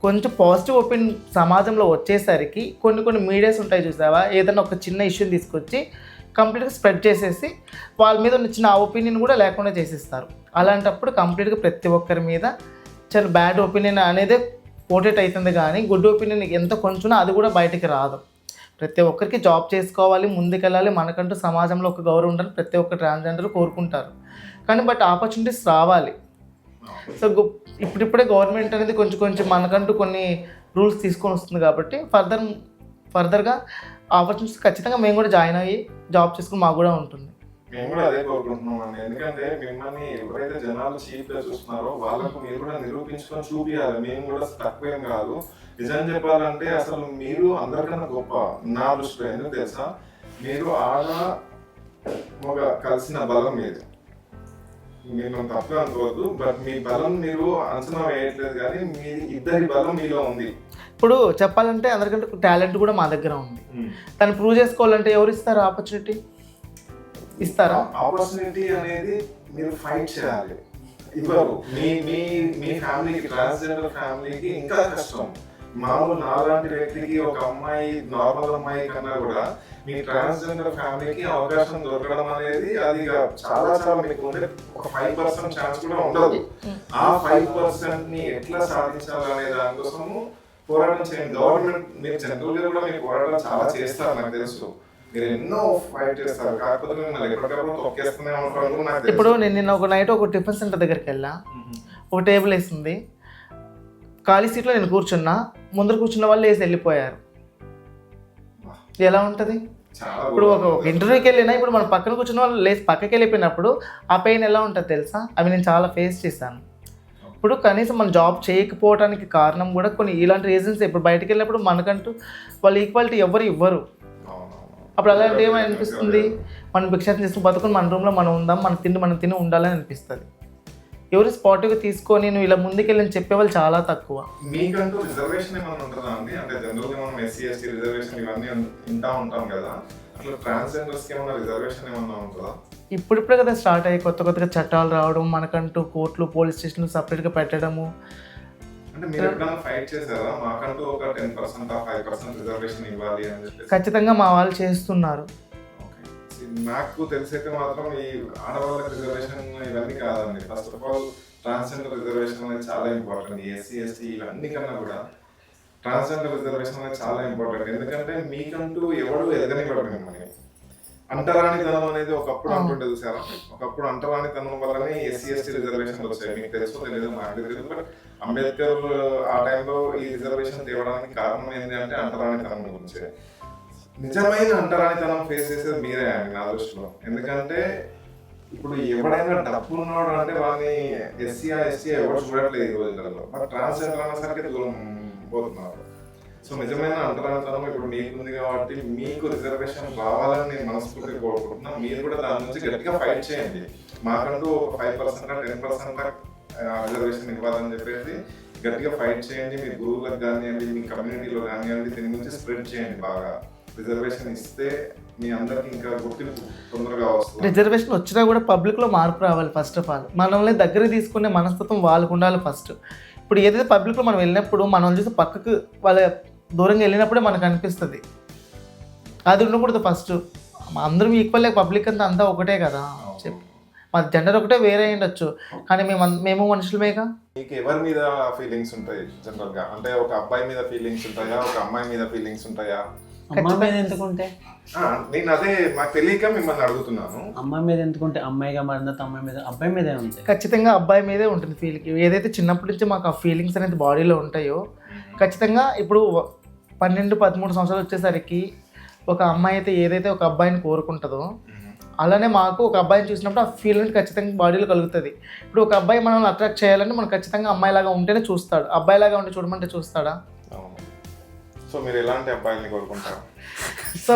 కొంచెం పాజిటివ్ ఒపీనియన్ సమాజంలో వచ్చేసరికి కొన్ని మీడియాస్ ఉంటాయి చూసావా, ఏదైనా ఒక చిన్న ఇష్యూని తీసుకొచ్చి కంప్లీట్గా స్ప్రెడ్ చేసేసి వాళ్ళ మీద వచ్చిన ఆ ఒపీనియన్ కూడా లేకుండా చేసేస్తారు. అలాంటప్పుడు కంప్లీట్గా ప్రతి ఒక్కరి మీద చాలా బ్యాడ్ ఒపీనియన్ అనేది పోర్ట్రేట్ అవుతుంది, కానీ గుడ్ ఒపీనియన్ ఎంత కొంచెం అది కూడా బయటికి రాదు. ప్రతి ఒక్కరికి జాబ్ చేసుకోవాలి, ముందుకెళ్ళాలి, మనకంటూ సమాజంలో ఒక గౌరవం ఉండాలని ప్రతి ఒక్క ట్రాన్స్జెండర్ కోరుకుంటారు. కానీ బట్ ఆపర్చునిటీస్ రావాలి. సో ఇప్పుడిప్పుడే గవర్నమెంట్ అనేది కొంచెం మనకంటూ కొన్ని రూల్స్ తీసుకొని వస్తుంది కాబట్టి ఫర్దర్గా ఆపర్చునిటీస్ ఖచ్చితంగా మేము కూడా జాయిన్ అయ్యి జాబ్ చేసుకుని మాకు కూడా ఉంటుంది. మేము కూడా అదే కోరుకుంటున్నాం అండి. ఎందుకంటే మిమ్మల్ని ఎవరైతే జనాలు చీప్గా చూస్తున్నారో వాళ్ళకు మీరు కూడా నిరూపించుకొని చూపించాలి. మేము కూడా తక్కువేం కాదు. నిజం చెప్పాలంటే అసలు మీరు అందరికన్నా గొప్ప నా దృష్టిలో. ఎందుకు తెలుసా, మీరు ఆడ ఒక కలిసిన బలం మీది. మీరు తప్పుగా అనుకోవద్దు, బట్ మీ బలం మీరు అంచనా వేయట్లేదు, కానీ మీ ఇద్దరి బలం మీలో ఉంది. ఇప్పుడు చెప్పాలంటే అందరికంటే టాలెంట్ కూడా మా దగ్గర ఉంది. తను ప్రూవ్ చేసుకోవాలంటే ఎవరు ఇస్తారు ఆపర్చునిటీ? ఇస్తారా? ఆపర్చునిటీ అనేది మీరు ఫైట్ చేయాలి. ఇవ్వరు. మీ ఫ్యామిలీకి, ట్రాన్స్జెండర్ ఫ్యామిలీకి ఇంకా కష్టం. మామూలు నాలాంటి వ్యక్తికి, ఒక అమ్మాయి, నార్మల్ అమ్మాయి కన్నా కూడా మీ ట్రాన్స్జెండర్ ఫ్యామిలీకి అవకాశం దొరకడం అనేది అది చాలా మీకు ఉండే ఒక 5% ఛాన్స్ కూడా ఉండదు. ఆ 5% ని ఎట్లా సాధించాలనే దానికోసము పోరాటం చేయండి. గవర్నమెంట్ మీరు జనరల్ గా కూడా మీరు పోరాటం చాలా చేస్తారు, నాకు తెలుసు. మీరు ఎన్నో ఫైట్ చేస్తారు, కాకపోతే మిమ్మల్ని ఎప్పటికప్పుడు తొక్కేస్తూనే ఉంటారు నాకు తెలుసు. ఇప్పుడు నేను నిన్న ఒక నైట్ ఒక టిఫిన్ సెంటర్ దగ్గరికి వెళ్ళా, ఒక టేబుల్ వేసింది, ఖాళీ సీట్లో నేను కూర్చున్నా, ముందర కూర్చున్న వాళ్ళు వేసి వెళ్ళిపోయారు. ఎలా ఉంటుంది? ఇప్పుడు ఒక ఇంటర్వ్యూకి వెళ్ళినా, ఇప్పుడు మన పక్కన కూర్చున్న వాళ్ళు లేచి పక్కకి వెళ్ళిపోయినప్పుడు ఆ పెయిన్ ఎలా ఉంటుంది తెలుసా? అవి నేను చాలా ఫేస్ చేశాను. ఇప్పుడు కనీసం మనం జాబ్ చేయకపోవడానికి కారణం కూడా కొన్ని ఇలాంటి రీజన్స్. ఇప్పుడు బయటకు వెళ్ళినప్పుడు మనకంటూ వాళ్ళు ఈక్వాలిటీ ఎవరు ఇవ్వరు. అప్పుడు అలాంటి ఏమని అనిపిస్తుంది, మనం భిక్షాటన చేసుకుని బతుకుని మన రూమ్లో మనం ఉందాం, మన తిండి మనం తిని ఉండాలని అనిపిస్తుంది. ఎవరు స్పాట్గా తీసుకొని నువ్వు ఇలా ముందుకెళ్ళని చెప్పేవాళ్ళు చాలా తక్కువ. మీకంటూ రిజర్వేషన్ ఏమైనా ఉంటుందా అండి? అంటే జనరల్గా మనం ఎస్సీ ఎస్టీ రిజర్వేషన్ ఇవన్నీ వింటా ఉంటాం కదా, అట్లా ట్రాన్స్జెండర్స్కి ఏమైనా రిజర్వేషన్ ఏమైనా ఉంటుందా? ఇప్పుడిప్పుడే కదా స్టార్ట్ అయ్యి కొత్తగా చట్టాలు రావడం, మనకంటూ కోర్టులు పోలీస్ స్టేషన్లు సపరేట్గా పెట్టడము. అంటే మీరు ఎప్పుడైనా ఫైట్ చేశారా మాకంటూ ఒక 10% 5% రిజర్వేషన్ ఇవ్వాలి అని చెప్పేసి? ఖచ్చితంగా మా వాళ్ళు చేస్తున్నారు. నాకు తెలిసైతే మాత్రం ఈ ఆడవాళ్ళకి రిజర్వేషన్ ఇవన్నీ కాదండి. First of all transgender reservation అనేది చాలా ఇంపార్టెంట్. ఎస్సీ ఎస్టీ ఇవన్నీ కన్నా కూడా ట్రాన్స్జెండర్ రిజర్వేషన్ అనేది చాలా ఇంపార్టెంట్. ఎందుకంటే మీకంటూ ఎవడు ఎదగనివ్వడు మిమ్మల్ని. అంటరానితనం అనేది ఒకప్పుడు అంటుండే చూసారా, ఒకప్పుడు అంటరానితనం వల్లనే ఎస్సీ ఎస్టీ రిజర్వేషన్ వచ్చాయి. మీకు తెలుసో తెలియదు, నాకు తెలియదు. బట్ అంబేద్కర్ ఆ టైంలో ఈ రిజర్వేషన్ తేవడానికి కారణం ఏంటంటే అంటరానితనం గురించి. నిజమైన అంటరానితనం ఫేస్ చేసేది మీరే అండి నా దృష్టిలో. ఎందుకంటే ఇప్పుడు ఎవడైనా డబ్బు ఉన్నాడు అంటే వాళ్ళని ఎస్సీ ఎస్టీ ఎవరు చూడట్లేదు ఈ రోజులలో. బట్ ట్రాన్స్జెండర్ అనేసరికి దూరం పోతున్నారు. సో నిజమైన అంటరానితనం ఇప్పుడు మీకుంది కాబట్టి మీకు రిజర్వేషన్ రావాలని నేను మనస్ఫూర్తిగా కోరుకుంటున్నాను. మీరు కూడా దాని నుంచి గట్టిగా ఫైట్ చేయండి. మాకంటూ 5% 10% రిజర్వేషన్ ఇవ్వాలని చెప్పేసి గట్టిగా ఫైట్ చేయండి. మీ గురువులకు కానివ్వండి, మీ కమ్యూనిటీలో కానివ్వండి, దీని గురించి స్ప్రెడ్ చేయండి బాగా. రిజర్వేషన్ ఇస్తే మీ అందరికి ఇంకా గుర్తింపు తొందరగా వస్తుంది. రిజర్వేషన్ వచ్చినా కూడా పబ్లిక్లో మార్పు రావాలి. ఫస్ట్ ఆఫ్ ఆల్ మనల్ని దగ్గర తీసుకునే మనస్తత్వం వాళ్ళకు ఉండాలి ఫస్ట్. ఇప్పుడు ఏదైతే పబ్లిక్లో మనం వెళ్ళినప్పుడు మనం చూసి పక్కకు వాళ్ళ దూరంగా వెళ్ళినప్పుడే మనకు అనిపిస్తుంది. అది ఉండకూడదు ఫస్ట్. అందరం ఈక్వల్, పబ్లిక్ అంతా ఒకటే కదా. చెప్పు, మా జెండర్ ఒకటే వేరే ఉండొచ్చు కానీ మేము మనుషులమేగా. మీకు ఎవరి మీద ఫీలింగ్స్ ఉంటాయి జనరల్గా? అంటే ఒక అబ్బాయి మీద ఫీలింగ్స్ ఉంటాయా, ఒక అమ్మాయి మీద ఫీలింగ్స్ ఉంటాయా? అమ్మాయి మీద ఎందుకుంటే నేను అదే నాకు తెలియక మిమ్మల్ని అడుగుతున్నాను. అమ్మాయి మీద ఎందుకుంటే అమ్మాయిగా మారిన అమ్మాయి మీద అబ్బాయి మీదే ఉంటాయి. ఖచ్చితంగా అబ్బాయి మీదే ఉంటుంది ఫీలింగ్. ఏదైతే చిన్నప్పటి నుంచి మాకు ఆ ఫీలింగ్స్ అనేది బాడీలో ఉంటాయో ఖచ్చితంగా ఇప్పుడు 12-13 సంవత్సరాలు వచ్చేసరికి ఒక అమ్మాయి అయితే ఏదైతే ఒక అబ్బాయిని కోరుకుంటుందో అలానే మాకు ఒక అబ్బాయిని చూసినప్పుడు ఆ ఫీలింగ్ ఖచ్చితంగా బాడీలో కలుగుతుంది. ఇప్పుడు ఒక అబ్బాయి మనల్ని అట్రాక్ట్ చేయాలని మనం ఖచ్చితంగా అమ్మాయిలాగా ఉంటేనే చూస్తాడు. అబ్బాయిలాగా ఉంటే చూడమంటే చూస్తాడా? సో మీరు ఎలాంటి అబ్బాయిని కోరుకుంటారు? సో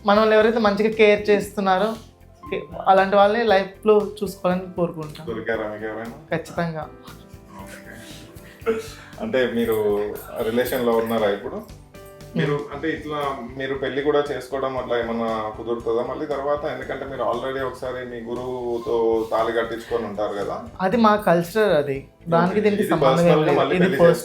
మనల్ని ఎవరైతే మంచిగా కేర్ చేస్తున్నారో అలాంటి వాళ్ళని లైఫ్లో చూసుకోవాలని కోరుకుంటాం. దొరికారా మీకు ఎవరైనా? ఖచ్చితంగా. అంటే మీరు రిలేషన్లో ఉన్నారా ఇప్పుడు? మీరు అంటే ఇట్లా మీరు పెళ్లి కూడా చేసుకోవడం అట్లా ఏమన్నా కుదురుతుందా మళ్ళీ తర్వాత? ఎందుకంటే మీరు ఆల్రెడీ ఒకసారి మీ గురువుతో తాళి కట్టించుకొని ఉంటారు కదా. అది మా కల్చర్, అది దానికి దీనికి సంబంధం లేదు.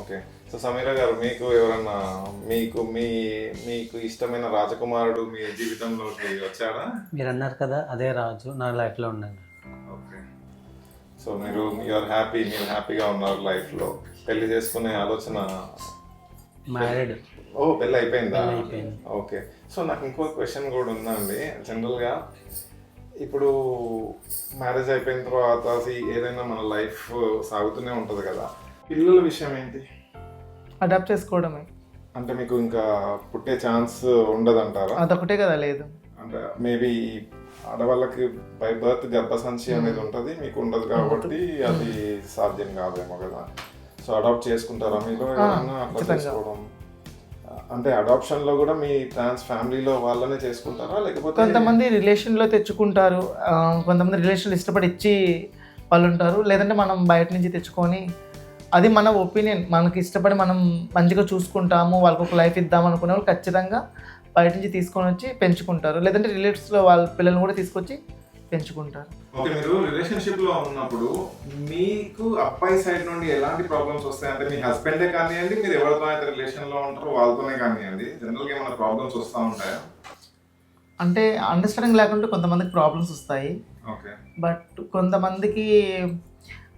ఓకే. సో సమీరా గారు, మీకు ఎవరన్నా మీకు ఇష్టమైన రాజకుమారుడు మీ జీవితంలోకి వచ్చాడా? మీరు అన్నారు కదా, అదే రాజు నా లైఫ్లో ఉన్నాను. ఓకే. సో మీరు హ్యాపీగా ఉన్నారు లైఫ్లో. పెళ్లి చేసుకునే ఆలోచన? మ్యారీడ్. ఓ, పెళ్ళి అయిపోయిందా? ఓకే. సో నాకు ఇంకో క్వశ్చన్ కూడా ఉందండి. జనరల్గా ఇప్పుడు మ్యారేజ్ అయిపోయిన తర్వాత ఏదైనా మన లైఫ్ సాగుతూనే ఉంటుంది కదా, పిల్లల విషయం ఏంటి? అడాప్ట్ చేసుకోవడమే. అంటే మీకు ఇంకా పుట్టే ఛాన్స్ ఉండదంటారా? అదొకటే కదా లేదు. అంటే మేబీ ఆడవాళ్ళకి బై బర్త్ గర్భసంచి అనేది ఉంటుంది, మీకు ఉండదు కాబట్టి అది సాధ్యం కాదేమో కదా. సో అడాప్ట్ చేసుకుంటారా మీరు ఎవరైనా? అట్లా చేసుకోవడం అంటే అడాప్షన్లో కూడా మీ ట్రాన్స్ ఫ్యామిలీలో వాళ్ళనే చేసుకుంటారా లేకపోతే? కొంతమంది రిలేషన్లో తెచ్చుకుంటారు, కొంతమంది రిలేషన్లో ఇష్టపడి ఇచ్చి వాళ్ళు ఉంటారు. లేదంటే మనం బయట నుంచి తెచ్చుకొని, అది మన ఒపీనియన్. మనకి ఇష్టపడి మనం మంచిగా చూసుకుంటాము, వాళ్ళకి ఒక లైఫ్ ఇద్దాం అనుకునే వాళ్ళు ఖచ్చితంగా బయట నుంచి తీసుకొని వచ్చి పెంచుకుంటారు. లేదంటే రిలేటివ్స్లో వాళ్ళ పిల్లల్ని కూడా తీసుకొచ్చి పెంచుకుంటారు. ఓకే. మీరు రిలేషన్షిప్లో ఉన్నప్పుడు మీకు అబ్బాయి సైడ్ నుండి ఎలాంటి ప్రాబ్లమ్స్ వస్తాయి? అంటే మీ హస్బెండే కానివ్వండి, మీరు ఎవరితో అయితే రిలేషన్లో ఉంటారో వాళ్ళతోనే కానివ్వండి, జనరల్గా ఏమైనా ప్రాబ్లమ్స్ వస్తూ ఉంటాయా? అంటే అండర్స్టాండింగ్ లేకుంటే కొంతమందికి ప్రాబ్లమ్స్ వస్తాయి. ఓకే. బట్ కొంతమందికి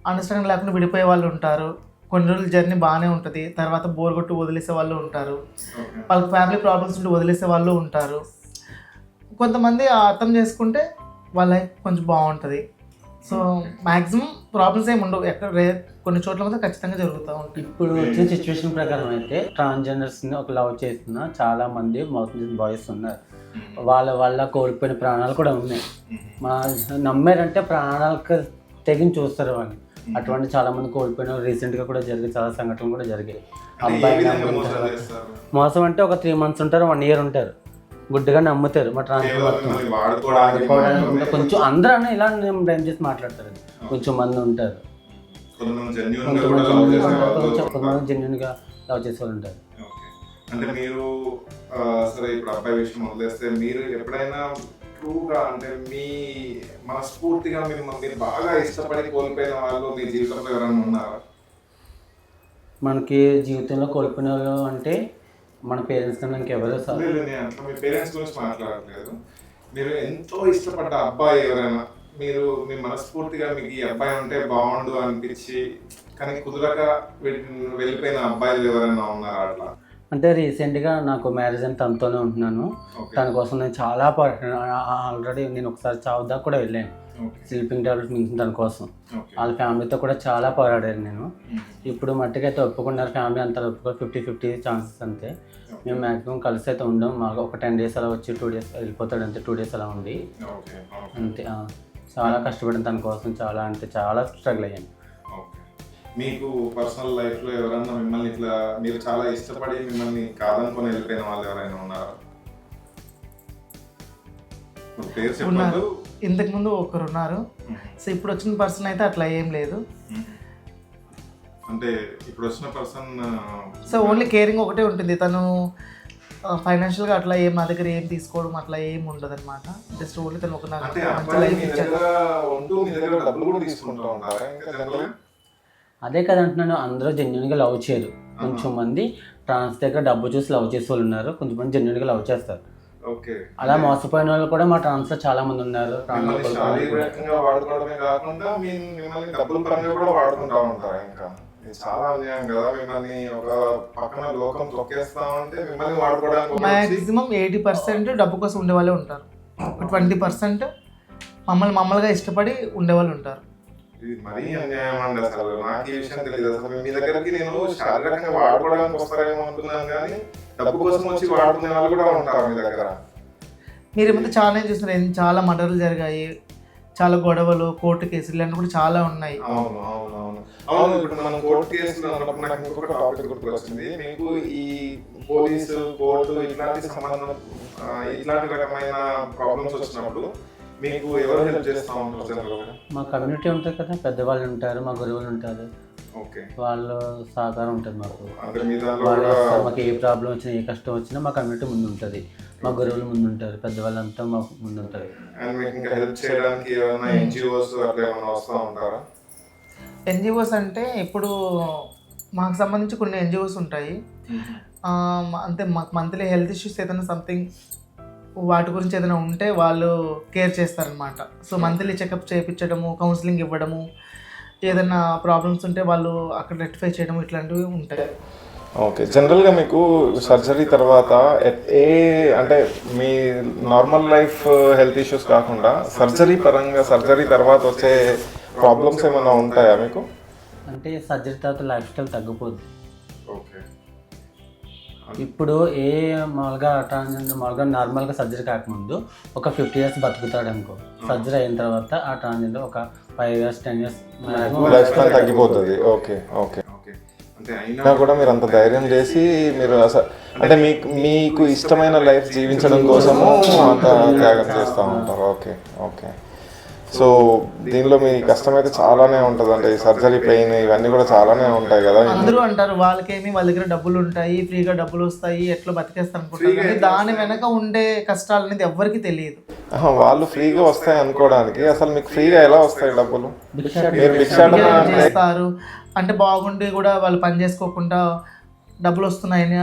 అండర్స్టాండింగ్ లేకుండా విడిపోయే వాళ్ళు ఉంటారు. కొన్ని రోజులు జర్నీ బాగానే ఉంటుంది, తర్వాత బోర్ కొట్టు వదిలేసే వాళ్ళు ఉంటారు. వాళ్ళకి ఫ్యామిలీ ప్రాబ్లమ్స్ ఉంటే వదిలేసే వాళ్ళు ఉంటారు. కొంతమంది అర్థం చేసుకుంటే వాళ్ళ లైఫ్ కొంచెం బాగుంటుంది. సో మ్యాక్సిమం ప్రాబ్లమ్స్ ఏమి ఉండవు. కొన్ని చోట్ల మాత్రం ఖచ్చితంగా జరుగుతూ ఉంటాయి. ఇప్పుడు వచ్చే సిచ్యువేషన్ ప్రకారం అయితే ట్రాన్స్జెండర్స్ని ఒక లవ్ చేస్తున్న చాలా మంది బాయ్స్ ఉన్నారు. వాళ్ళ కోల్పోయిన ప్రాణాలు కూడా ఉన్నాయి. మా నమ్మారంటే ప్రాణాలకు తెగిని చూస్తారు వాళ్ళు. అటువంటి చాలా మంది కోల్పోయిన రీసెంట్గా కూడా జరిగాయి, చాలా సంఘటనలు కూడా జరిగాయి. అబ్బాయి మోసం అంటే ఒక 3 months ఉంటారు, 1 year ఉంటారు. గుడ్డిగా నమ్ముతారు మా ట్రాన్స్ఫర్ కేవలం మిమ్మల్ని వాడుకోవడానికి మాత్రమే. కొంచెం అందరూ అన్న ఇలా బ్లేమ్ చేసి మాట్లాడతారు. కొంచెం మంది ఉంటారు, కొంతమంది genuine గా కూడా love చేసే వాళ్ళు కొంతమంది జెన్యున్గా లవ్ చేసే వాళ్ళు ఉంటారు. ఓకే. అంటే మీరు సరే ఇప్పుడు అబ్బాయి విషయం వదిలేస్తే మీరు ఎప్పుడైనా ట్రూగా అంటే మీ మనస్ఫూర్తిగా మీరు బాగా ఇష్టపడి కోల్పోయిన వాళ్ళు మీ జీవితంలో ఎవరైనా ఉన్నారా? మనకి జీవితంలో కోల్పోయిన వాళ్ళు అంటే మన పేరెంట్స్ కన్నా ఇంకెవరు లేదు, నేను అట్లా మీ పేరెంట్స్ గురించి మాట్లాడట్లేదు. మీరు ఎంతో ఇష్టపడ్డ అబ్బాయి ఎవరైనా, మీరు మీ మనస్ఫూర్తిగా మీకు ఈ అబ్బాయి ఉంటే బాగుండు అనిపించి కానీ కుదరక వెళ్ళిపోయిన అబ్బాయిలు ఎవరైనా ఉన్నారా అట్లా? అంటే రీసెంట్గా నాకు మ్యారేజ్ అని తనతోనే ఉంటున్నాను. తన కోసం నేను చాలా ఆల్రెడీ నేను ఒకసారి చావు దాకా కూడా వెళ్ళాను, స్లీపింగ్ టాబ్లెట్స్ మించిన తన కోసం. వాళ్ళ ఫ్యామిలీతో కూడా చాలా పోరాడాను నేను. ఇప్పుడు మట్టికి అయితే ఒప్పుకున్నారు ఫ్యామిలీ అంతా, ఒప్పుకో 50-50 ఛాన్సెస్ అంతే. మేము మ్యాక్సిమం కలిసి అయితే ఉండం, మాకు ఒక 10 days అలా వచ్చి 2 days వెళ్ళిపోతాడు అంతే, 2 days అలా ఉండి అంతే. చాలా కష్టపడిన తన కోసం, చాలా అంటే చాలా స్ట్రగుల్ అయ్యాను. మీకు పర్సనల్ లైఫ్లో ఎవరైనా మిమ్మల్ని ఇట్లా మీరు చాలా ఇష్టపడి మిమ్మల్ని కాదనుకొని వెళ్ళిపోయిన వాళ్ళు ఎవరైనా ఉన్నారా? పేరు చెప్పండి. ఇంతకు ముందు ఒకరు ఉన్నారు. సో ఇప్పుడు వచ్చిన పర్సన్ అయితే అట్లా ఏం లేదు. అంటే ఇప్పుడు వచ్చిన పర్సన్ సో ఓన్లీ కేరింగ్ ఒకటే ఉంటుంది. తను ఫైనాన్షియల్గా అట్లా ఏం నా దగ్గర ఏం తీసుకోవడం అట్లా ఏం ఉండదు అనమాట. జస్ట్ ఓన్లీ తను ఒక అదే కదా అంటున్నాను, అందరూ జెన్యున్గా లవ్ చేయరు. కొంచెం మంది ట్రాన్స్ దగ్గర డబ్బు చూసి లవ్ చేసే వాళ్ళు ఉన్నారు, కొంతమంది జెన్యున్గా లవ్ చేస్తారు. అలా మోసపోయిన వాళ్ళు కూడా మా ట్రాన్స్ లో చాలా మంది ఉన్నారు. వాడుకోవడమే కాకుండా మిమ్మల్ని డబ్బుల పరంగా కూడా వాడుకుంటా ఉంటారు. ఇంకా చాలా అన్యాయం కదా, మిమ్మల్ని ఒక పక్కన లోకం తొక్కేస్తామంటే మిమ్మల్ని వాడుకోవడానికి మాక్సిమం 80% డబ్బు కోసం ఉండేవాళ్ళే ఉంటారు. 20% మమ్మల్నిగా ఇష్టపడి ఉండేవాళ్ళు ఉంటారు. ఇది మరీ అన్యాయం అండి. అసలు నాకు ఈ విషయం తెలియదు. అసలు మీ దగ్గరికి నేను శారీరకంగా వాడుకోవడానికి వస్తారేమో అనుకున్నాను, కానీ డబ్బు కోసం వచ్చి వాడుకునే వాళ్ళు కూడా ఉంటారు మీ దగ్గర. మీరు ఏమైతే చాలా చూస్తున్నారు, చాలా మర్డర్లు జరిగాయి, చాలా గొడవలు, కోర్టు కేసులు ఇలాంటి కూడా చాలా ఉన్నాయి. అవును అవును అవును అవును. ఇప్పుడు మనం కోర్టు కేసులు అన్నప్పుడు నాకు ఇంకొక టాపిక్ గుర్తుకొచ్చింది. మీకు ఈ పోలీసు కోర్టు ఇట్లాంటి సంబంధం ఇట్లాంటి రకమైన ప్రాబ్లమ్స్ వచ్చినప్పుడు మీకు ఎవరు హెల్ప్ చేస్తూ ఉంటారు? మా కమ్యూనిటీ ఉంటుంది కదా, పెద్దవాళ్ళు ఉంటారు, మా గురువులు ఉంటారు, వాళ్ళ సహకారం ఉంటుంది మాకు. మాకు ఏ ప్రాబ్లం వచ్చినా ఏ కష్టం వచ్చినా మా కమ్యూనిటీ ముందు ఉంటుంది, మా గురువులు ముందు ఉంటారు, పెద్దవాళ్ళంతా మాకు ముందు ఉంటారు. ఎన్జిఓస్ అంటే ఇప్పుడు మాకు సంబంధించి కొన్ని ఎన్జిఓస్ ఉంటాయి. అంటే మాకు మంత్లీ హెల్త్ ఇష్యూస్ ఏదైనా సంథింగ్ వాటి గురించి ఏదైనా ఉంటే వాళ్ళు కేర్ చేస్తారనమాట. సో మంత్లీ చెకప్ చేయించడము, కౌన్సిలింగ్ ఇవ్వడము, ఏదైనా ప్రాబ్లమ్స్ ఉంటే వాళ్ళు అక్కడ రెక్టిఫై చేయడం ఇట్లాంటివి ఉంటాయి. ఓకే. జనరల్గా మీకు సర్జరీ తర్వాత అంటే మీ నార్మల్ లైఫ్ హెల్త్ ఇష్యూస్ కాకుండా సర్జరీ పరంగా సర్జరీ తర్వాత వచ్చే ప్రాబ్లమ్స్ ఏమైనా ఉంటాయా మీకు? అంటే సర్జరీ తర్వాత లైఫ్ స్టైల్ తగ్గిపోద్ది. ఓకే. ఇప్పుడు మామూలుగా నార్మల్గా సర్జరీ కాకముందు ఒక 50 years బతుకుతాడు అనుకో, సర్జరీ అయిన తర్వాత ఆ ట్రాన్స్జెండర్ ఒక 5 years 10 years లైఫ్ స్టైల్ తగ్గిపోతుంది. Okay okay okay. అంటే అయినా కూడా మీరు అంత ధైర్యం చేసి మీరు అంటే మీకు ఇష్టమైన లైఫ్ జీవించడం కోసము అంత త్యాగం చేస్తూ ఉంటారు. Okay okay. సో దీనిలో మీ కష్టం అయితే చాలానే ఉంటుంది. అంటే సర్జరీ పెయిన్ ఇవన్నీ కూడా చాలానే ఉంటాయి కదా. అందరూ అంటారు వాళ్ళకేమి వాళ్ళ దగ్గర డబ్బులు ఉంటాయి, ఫ్రీగా డబ్బులు వస్తాయి, ఎట్లా బతికేస్తారు అనుకుంటారు. దాని వెనక ఉండే కష్టాలు అనేది ఎవరికి తెలియదు. వాళ్ళు ఫ్రీగా వస్తాయి అనుకోవడానికి, అసలు మీకు ఫ్రీగా ఎలా వస్తాయి డబ్బులు? మీరు భిక్షాటన చేస్తారు అంటే బాగుండి కూడా వాళ్ళు పని చేసుకోకుండా డబ్బులు వస్తున్నాయని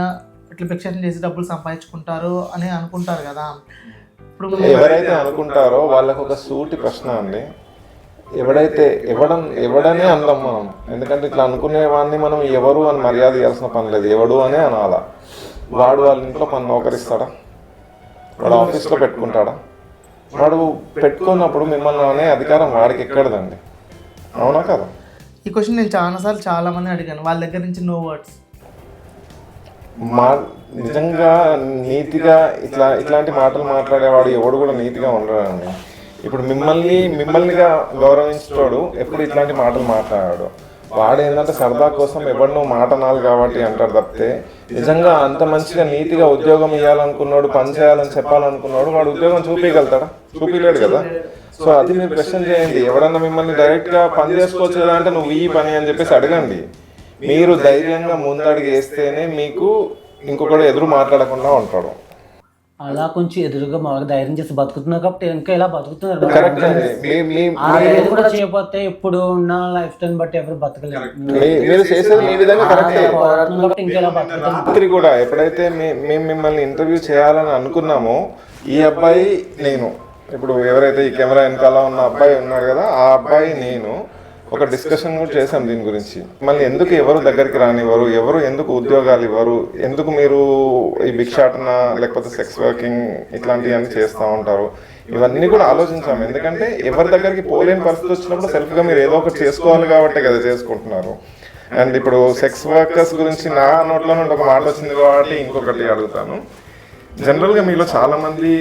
ఇట్లా భిక్షాటన చేసి డబ్బులు సంపాదించుకుంటారు అని అనుకుంటారు కదా. ఎవరైతే అనుకుంటారో వాళ్ళకు ఒక సూటి ప్రశ్న అండి. ఎవడనే అందాం మనం, ఎందుకంటే ఇట్లా అనుకునే వాడిని మనం ఎవరు అని మర్యాద ఇవ్వాల్సిన పని లేదు, ఎవడు అనే అనాలా. వాడు వాళ్ళ ఇంట్లో పని నౌకరిస్తాడా? వాడు ఆఫీస్లో పెట్టుకుంటాడా? వాడు పెట్టుకున్నప్పుడు మిమ్మల్ని అనే అధికారం వాడికి ఎక్కడదండి, అవునా కదా? ఈ క్వశ్చన్ నేను చాలా మంది అడిగాను, వాళ్ళ దగ్గర నుంచి నో వర్డ్స్. నిజంగా నీతిగా ఇట్లాంటి మాటలు మాట్లాడేవాడు ఎవడు కూడా నీతిగా ఉండడండి. ఇప్పుడు మిమ్మల్నిగా గౌరవించేవాడు ఎప్పుడు ఇట్లాంటి మాటలు మాట్లాడాడు. వాడు ఏంటంటే సరదా కోసం ఎవరినో మాట అనాలి కాబట్టి అంటారు తప్పితే నిజంగా అంత మంచిగా నీట్గా ఉద్యోగం ఇవ్వాలనుకున్నాడు, పని చేయాలని చెప్పాలనుకున్నాడు, వాడు ఉద్యోగం చూపించగలుగుతాడా? చూపించలేడు కదా. సో అది మీరు క్వశ్చన్ చేయండి. ఎవరన్నా మిమ్మల్ని డైరెక్ట్గా పని చేసుకోవచ్చు కదా అంటే నువ్వు ఈ పని అని చెప్పేసి అడగండి. మీరు ధైర్యంగా ముందడుగు వేస్తేనే మీకు ఇంకొకడు ఎదురు మాట్లాడకుండా ఉంటాడు. అలా కొంచెం ఎదురుగా మాకు ధైర్యం చేసి బతుకుతున్నారు కాబట్టి ఇంకా ఇలా బతుకుతున్నారు. కరెక్ట్ అండి. అది కూడా చేయకపోతే ఇప్పుడు ఉన్న లైఫ్ స్టైల్ బట్టి ఎవరు బతకలేదు. మీరు చేసేది మీ విధంగా కరెక్టే. కాబట్టి ఇంకా ఇలా బతుకుతున్నారు. రాత్రి కూడా ఎప్పుడైతే మేము మిమ్మల్ని ఇంటర్వ్యూ చేయాలని అనుకున్నామో ఈ అబ్బాయి నేను, ఇప్పుడు ఎవరైతే ఈ కెమెరా వెనకాల ఉన్న అబ్బాయి ఉన్నాడు కదా, ఆ అబ్బాయి నేను ఒక డిస్కషన్ కూడా చేశాం దీని గురించి. మళ్ళీ ఎందుకు ఎవరు దగ్గరికి రానివ్వరు, ఎవరు ఎందుకు ఉద్యోగాలు ఇవ్వరు, ఎందుకు మీరు ఈ భిక్షాటన లేకపోతే సెక్స్ వర్కింగ్ ఇట్లాంటివన్నీ చేస్తూ ఉంటారు, ఇవన్నీ కూడా ఆలోచించాము. ఎందుకంటే ఎవరి దగ్గరికి పోలేని పరిస్థితి వచ్చినప్పుడు సెల్ఫ్గా మీరు ఏదో ఒకటి చేసుకోవాలి కాబట్టి కదా చేసుకుంటున్నారు. అండ్ ఇప్పుడు సెక్స్ వర్కర్స్ గురించి నా నోట్లో నుండి ఒక మాట వచ్చింది కాబట్టి ఇంకొకటి అడుగుతాను. జనరల్గా మీలో చాలా మంది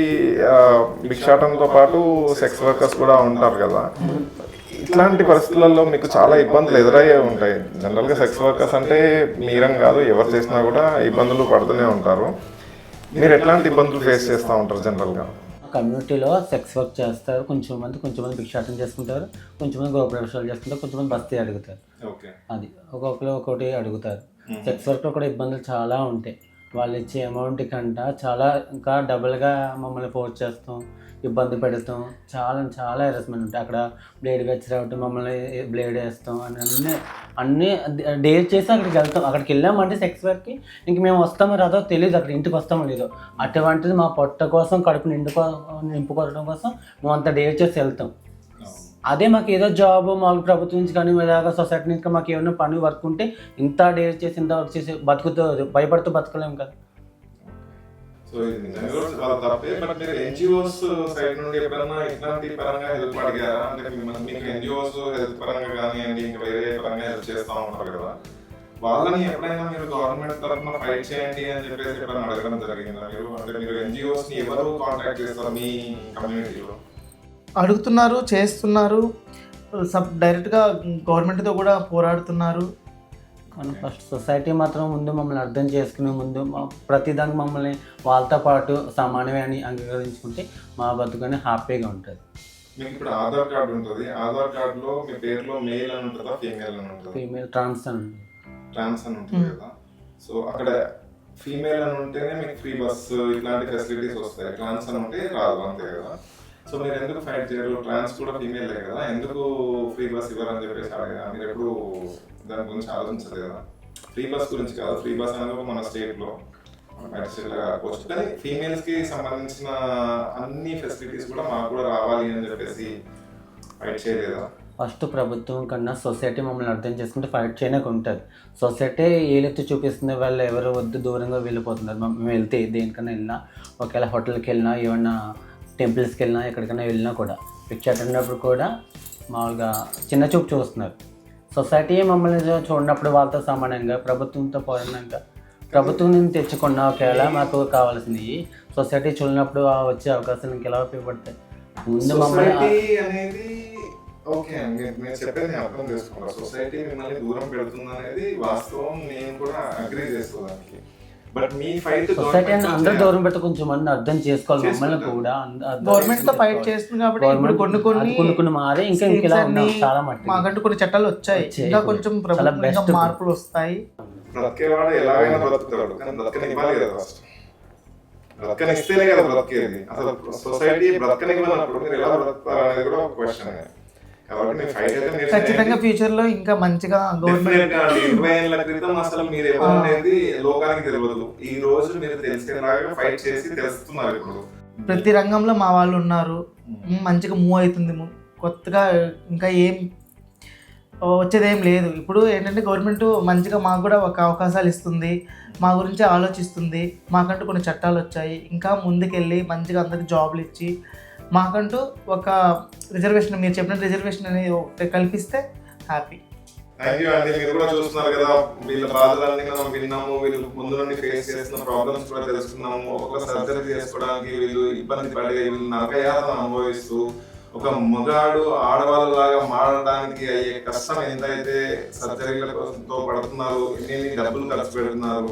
భిక్షాటనతో పాటు సెక్స్ వర్కర్స్ కూడా ఉంటారు కదా. ఇట్లాంటి పరిస్థితులలో మీకు చాలా ఇబ్బందులు ఎదురయ్యే ఉంటాయి. జనరల్గా సెక్స్ వర్కర్స్ అంటే మీరని కాదు, ఎవరు చేసినా కూడా ఇబ్బందులు పడుతూనే ఉంటారు. మీరు ఎట్లాంటి ఇబ్బందులు ఫేస్ చేస్తూ ఉంటారు జనరల్గా? కమ్యూనిటీలో సెక్స్ వర్క్ చేస్తారు, కొంచెం మంది భిక్షాటన చేసుకుంటారు, కొంచెం మంది గృహప్రవేశాలు చేసుకుంటారు, కొంచెం మంది బస్తీ అడుగుతారు. అది ఒక్కొక్కరు ఒక్కొక్కటి అడుగుతారు. సెక్స్ వర్క్లో కూడా ఇబ్బందులు చాలా ఉంటాయి. వాళ్ళు ఇచ్చే అమౌంట్ కంట చాలా ఇంకా డబుల్గా మమ్మల్ని ఫోర్స్ చేస్తాం, ఇబ్బంది పెడతాం, చాలా హెరాస్మెంట్ ఉంటాయి. అక్కడ బ్లేడ్ వచ్చి రావటం, మమ్మల్ని బ్లేడ్ వేస్తాం అని అన్నీ డేర్ చేసి అక్కడికి వెళ్తాం. అక్కడికి వెళ్ళామంటే సెక్స్ వర్క్కి ఇంక మేము వస్తామో రాదో తెలియదు, అక్కడ ఇంటికి వస్తామో లేదో. అటువంటిది మా పొట్ట కోసం, కడుపు నింపుకోవడం కోసం మేము అంత డేర్ చేసి వెళ్తాం. అదే మాకు ఏదో జాబ్ మాకు ప్రభుత్వం నుంచి కానీ ఇలాగా సొసైటీ నుంచి మాకు ఏమైనా పని వర్క్ ఉంటే ఇంత డేర్ చేసి ఇంత వర్క్ చేసి భయపడుతూ బతకలేము కదా. సో ఇది నిజంగా చాలా తప్పే. బట్ మీరు ఎన్జిఓస్ సైడ్ నుండి ఎప్పుడైనా ఇట్లాంటి పరంగా హెల్ప్ అడిగారా? అంటే మీకు ఎన్జిఓస్ హెల్త్ పరంగా కానివ్వండి, ఇంకా వేరే పరంగా హెల్ప్ చేస్తూ ఉంటారు కదా, వాళ్ళని ఎప్పుడైనా మీరు గవర్నమెంట్ తరఫున ఫైట్ చేయండి అని చెప్పేసి ఎప్పుడైనా అడగడం జరిగిందా మీరు? అంటే మీరు ఎన్జిఓస్ ని ఎవరు కాంటాక్ట్ చేస్తారు మీ కమ్యూనిటీలో? అడుగుతున్నారు, చేస్తున్నారు, డైరెక్ట్గా గవర్నమెంట్తో కూడా పోరాడుతున్నారు. మనం ఫస్ట్ సొసైటీ మాత్రం ముందు మమ్మల్ని అర్థం చేసుకునే ముందు ప్రతిదానికి మమ్మల్ని వాళ్ళతో పాటు సమానమే అని అంగీకరించుకుంటే మా బతుకని హ్యాపీగా ఉంటుంది. మీకు ఇప్పుడు ఆధార్ కార్డు ఉంటుంది, ఆధార్ కార్డులో మీ పేరులో మేల్ అని ఉంటుందా, ఫీమేల్ అని ఉంటుందా? ఫీమేల్ ట్రాన్స్ అని ఉంటుంది కదా. సో అక్కడ ఫీమేల్ అని ఉంటేనే మీకు ఫ్రీ బస్సు ఇట్లాంటి ఫెసిలిటీస్ వస్తాయి, ట్రాన్స్ అని ఉంటే రాదు, అంతే కదా. సో మీరు ఎందుకు ఫైట్ చేయరు? ట్రాన్స్ కూడా ఫీమేలే కదా, ఎందుకు ఫ్రీ బస్ ఇవ్వరని చెప్పేసి అడగా మీరు ఎప్పుడు దాని గురించి ఆలోచించదు కదా? ఫ్రీ బస్ గురించి కాదు, ఫ్రీ బస్ అనేది మన స్టేట్లో కానీ ఫీమేల్స్ కి సంబంధించిన అన్ని ఫెసిలిటీస్ కూడా మాకు కూడా రావాలి అని చెప్పేసి ఫైట్ చేయలేదా? ఫస్ట్ ప్రభుత్వం కన్నా సొసైటీ మమ్మల్ని అర్థం చేసుకుంటే ఫైట్ చేయడానికి ఉంటుంది. సొసైటీ ఏలెత్తి చూపిస్తుంది, వాళ్ళు ఎవరు వద్దు దూరంగా వెళ్ళిపోతున్నారు. మేము వెళ్తే దేనికన్నా వెళ్ళినా, ఒకవేళ హోటల్కి వెళ్ళినా, ఏమన్నా టెంపుల్స్కి వెళ్ళినా, ఎక్కడికైనా వెళ్ళినా కూడా భిక్షాటనప్పుడు కూడా మామూలుగా చిన్న చూపు చూస్తున్నారు. సొసైటీ మమ్మల్ని చూడనప్పుడు వాళ్ళతో సమానంగా ప్రభుత్వంతో పోరాడినాక ప్రభుత్వం నుంచి తెచ్చుకున్న ఒకవేళ మాకు కావాల్సింది సొసైటీ చూడనప్పుడు వచ్చే అవకాశాలు ఇంకెలా ఉపయోగపడతాయి? ముందు మమ్మల్ని అనేది ఓకే మీరు చెప్పేది నేను అర్థం చేసుకున్నాను. సొసైటీ మిమ్మల్ని దూరం పెడుతుంది అనేది వాస్తవం, నేను కూడా అగ్రీ చేసుకోవడానికి. బట్ మీ ఫైట్ సొసైటీ అందరూ దూరం పెట్టి కొంచెం మంది అర్థం చేసుకోవాలి. మమ్మల్ని కూడా గవర్నమెంట్ తో ఫైట్ చేస్తుంది కాబట్టి కొన్ని మారే ఇంకా చాలా మట్టి మాకంటూ కొన్ని చట్టాలు వచ్చాయి, ఇంకా కొంచెం ప్రభుత్వంగా మార్పులు వస్తాయి. బ్రతికేవాడు ఎలాగైనా బ్రతుకుతాడు, కానీ బ్రతకనివ్వాలి కదా. ఫస్ట్ బ్రతకనిస్తేనే కదా బ్రతికేది. అసలు సొసైటీ బ్రతకనివ్వనప్పుడు మీరు ఎలా బ్రతుకుతారు అనేది కూడా ఒక క్వశ్చన్. ఖచ్చితంగా ఫ్యూచర్ లో ఇంకా మంచిగా గవర్నమెంట్ 20 ఏళ్ల క్రితం అసలు మీరు ఎవరనేది లోకానికి తెలియదు, ఈ రోజు మీరు తెలిసేలాగా ఫైట్ చేసి తెలుస్తున్నారు. ఇప్పుడు ప్రతి రంగంలో మా వాళ్ళు ఉన్నారు, మంచిగా మూవ్ అవుతుంది. కొత్తగా ఇంకా ఏం వచ్చేదేం లేదు. ఇప్పుడు ఏంటంటే గవర్నమెంట్ మంచిగా మాకు కూడా ఒక అవకాశాలు ఇస్తుంది, మా గురించి ఆలోచిస్తుంది, మాకంటూ కొన్ని చట్టాలు వచ్చాయి. ఇంకా ముందుకెళ్ళి మంచిగా అందరికి జాబ్లు ఇచ్చి మాకంటూ ఒక రిజర్వేషన్, మీరు చెప్పిన రిజర్వేషన్ అనేది కల్పిస్తే హ్యాపీ. థ్యాంక్ యూ అండి. మీరు కూడా చూస్తున్నారు కదా, వీళ్ళ బాధలన్నీ మనం విన్నాము, వీళ్ళు ముందు నుండి ఫేస్ చేస్తున్న ప్రాబ్లమ్స్ కూడా తెలుసుకున్నాము. ఒక్కొక్క సర్జరీ చేసుకోవడానికి వీళ్ళు ఇబ్బంది పడి వీళ్ళు నరకయాతన అనుభవిస్తూ ఒక మగాడు ఆడవాళ్ళలాగా మారడానికి అయ్యే కష్టం ఎంతైతే సర్జరీలతో పడుతున్నారు, ఎన్ని డబ్బులు ఖర్చు పెడుతున్నారు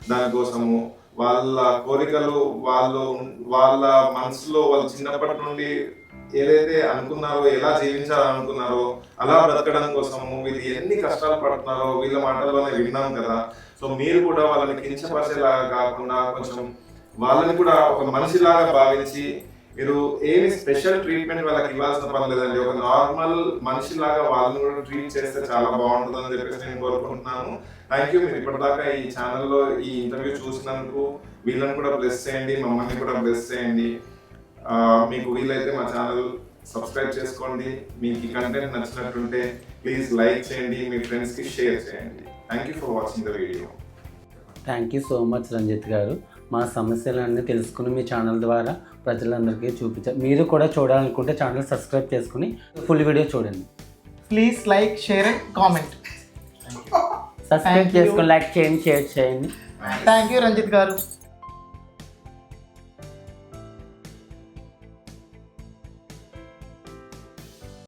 దానికోసము, వాళ్ళ కోరికలు వాళ్ళ మనసులో వాళ్ళు చిన్నప్పటి నుండి ఏదైతే అనుకున్నారో, ఎలా జీవించాలనుకున్నారో అలా బ్రతకడం కోసము వీళ్ళు ఎన్ని కష్టాలు పడుతున్నారో వీళ్ళ మాటల్లోనే విన్నాం కదా. సో మీరు కూడా వాళ్ళని కించపరిచేలాగా కాకుండా కొంచెం వాళ్ళని కూడా ఒక మనిషిలాగా భావించి మీరు ఏమి స్పెషల్ ట్రీట్మెంట్ వాళ్ళకి ఇవ్వాల్సిన పని లేదండి, ఒక నార్మల్ మనిషిలాగా వాళ్ళని కూడా ట్రీట్ చేస్తే చాలా బాగుంటుందని చెప్పేసి నేను కోరుకుంటున్నాను. Thank you. మీరు ఇప్పటిదాకా ఈ ఛానల్లో ఈ ఇంటర్వ్యూ చూసినందుకు వీళ్ళని కూడా బ్లెస్ చేయండి, మమ్మల్ని కూడా బ్లెస్ చేయండి. మీకు వీలైతే మా ఛానల్ సబ్స్క్రైబ్ చేసుకోండి. మీకు ఈ కంటెంట్ నచ్చినట్టుంటే ప్లీజ్ లైక్ చేయండి, మీ ఫ్రెండ్స్కి షేర్ చేయండి. Thank you for watching the video. Thank you so much Ranjith garu. మా సమస్యలన్నీ తెలుసుకుని మీ ఛానల్ ద్వారా ప్రజలందరికీ చూపించారు. మీరు కూడా చూడాలనుకుంటే ఛానల్ సబ్స్క్రైబ్ చేసుకుని ఫుల్ వీడియో చూడండి. Please like, share and comment. Subscribe చేసుకుని లైక్ చేయండి, షేర్ చేయండి. థ్యాంక్ యూ రంజిత్ గారు.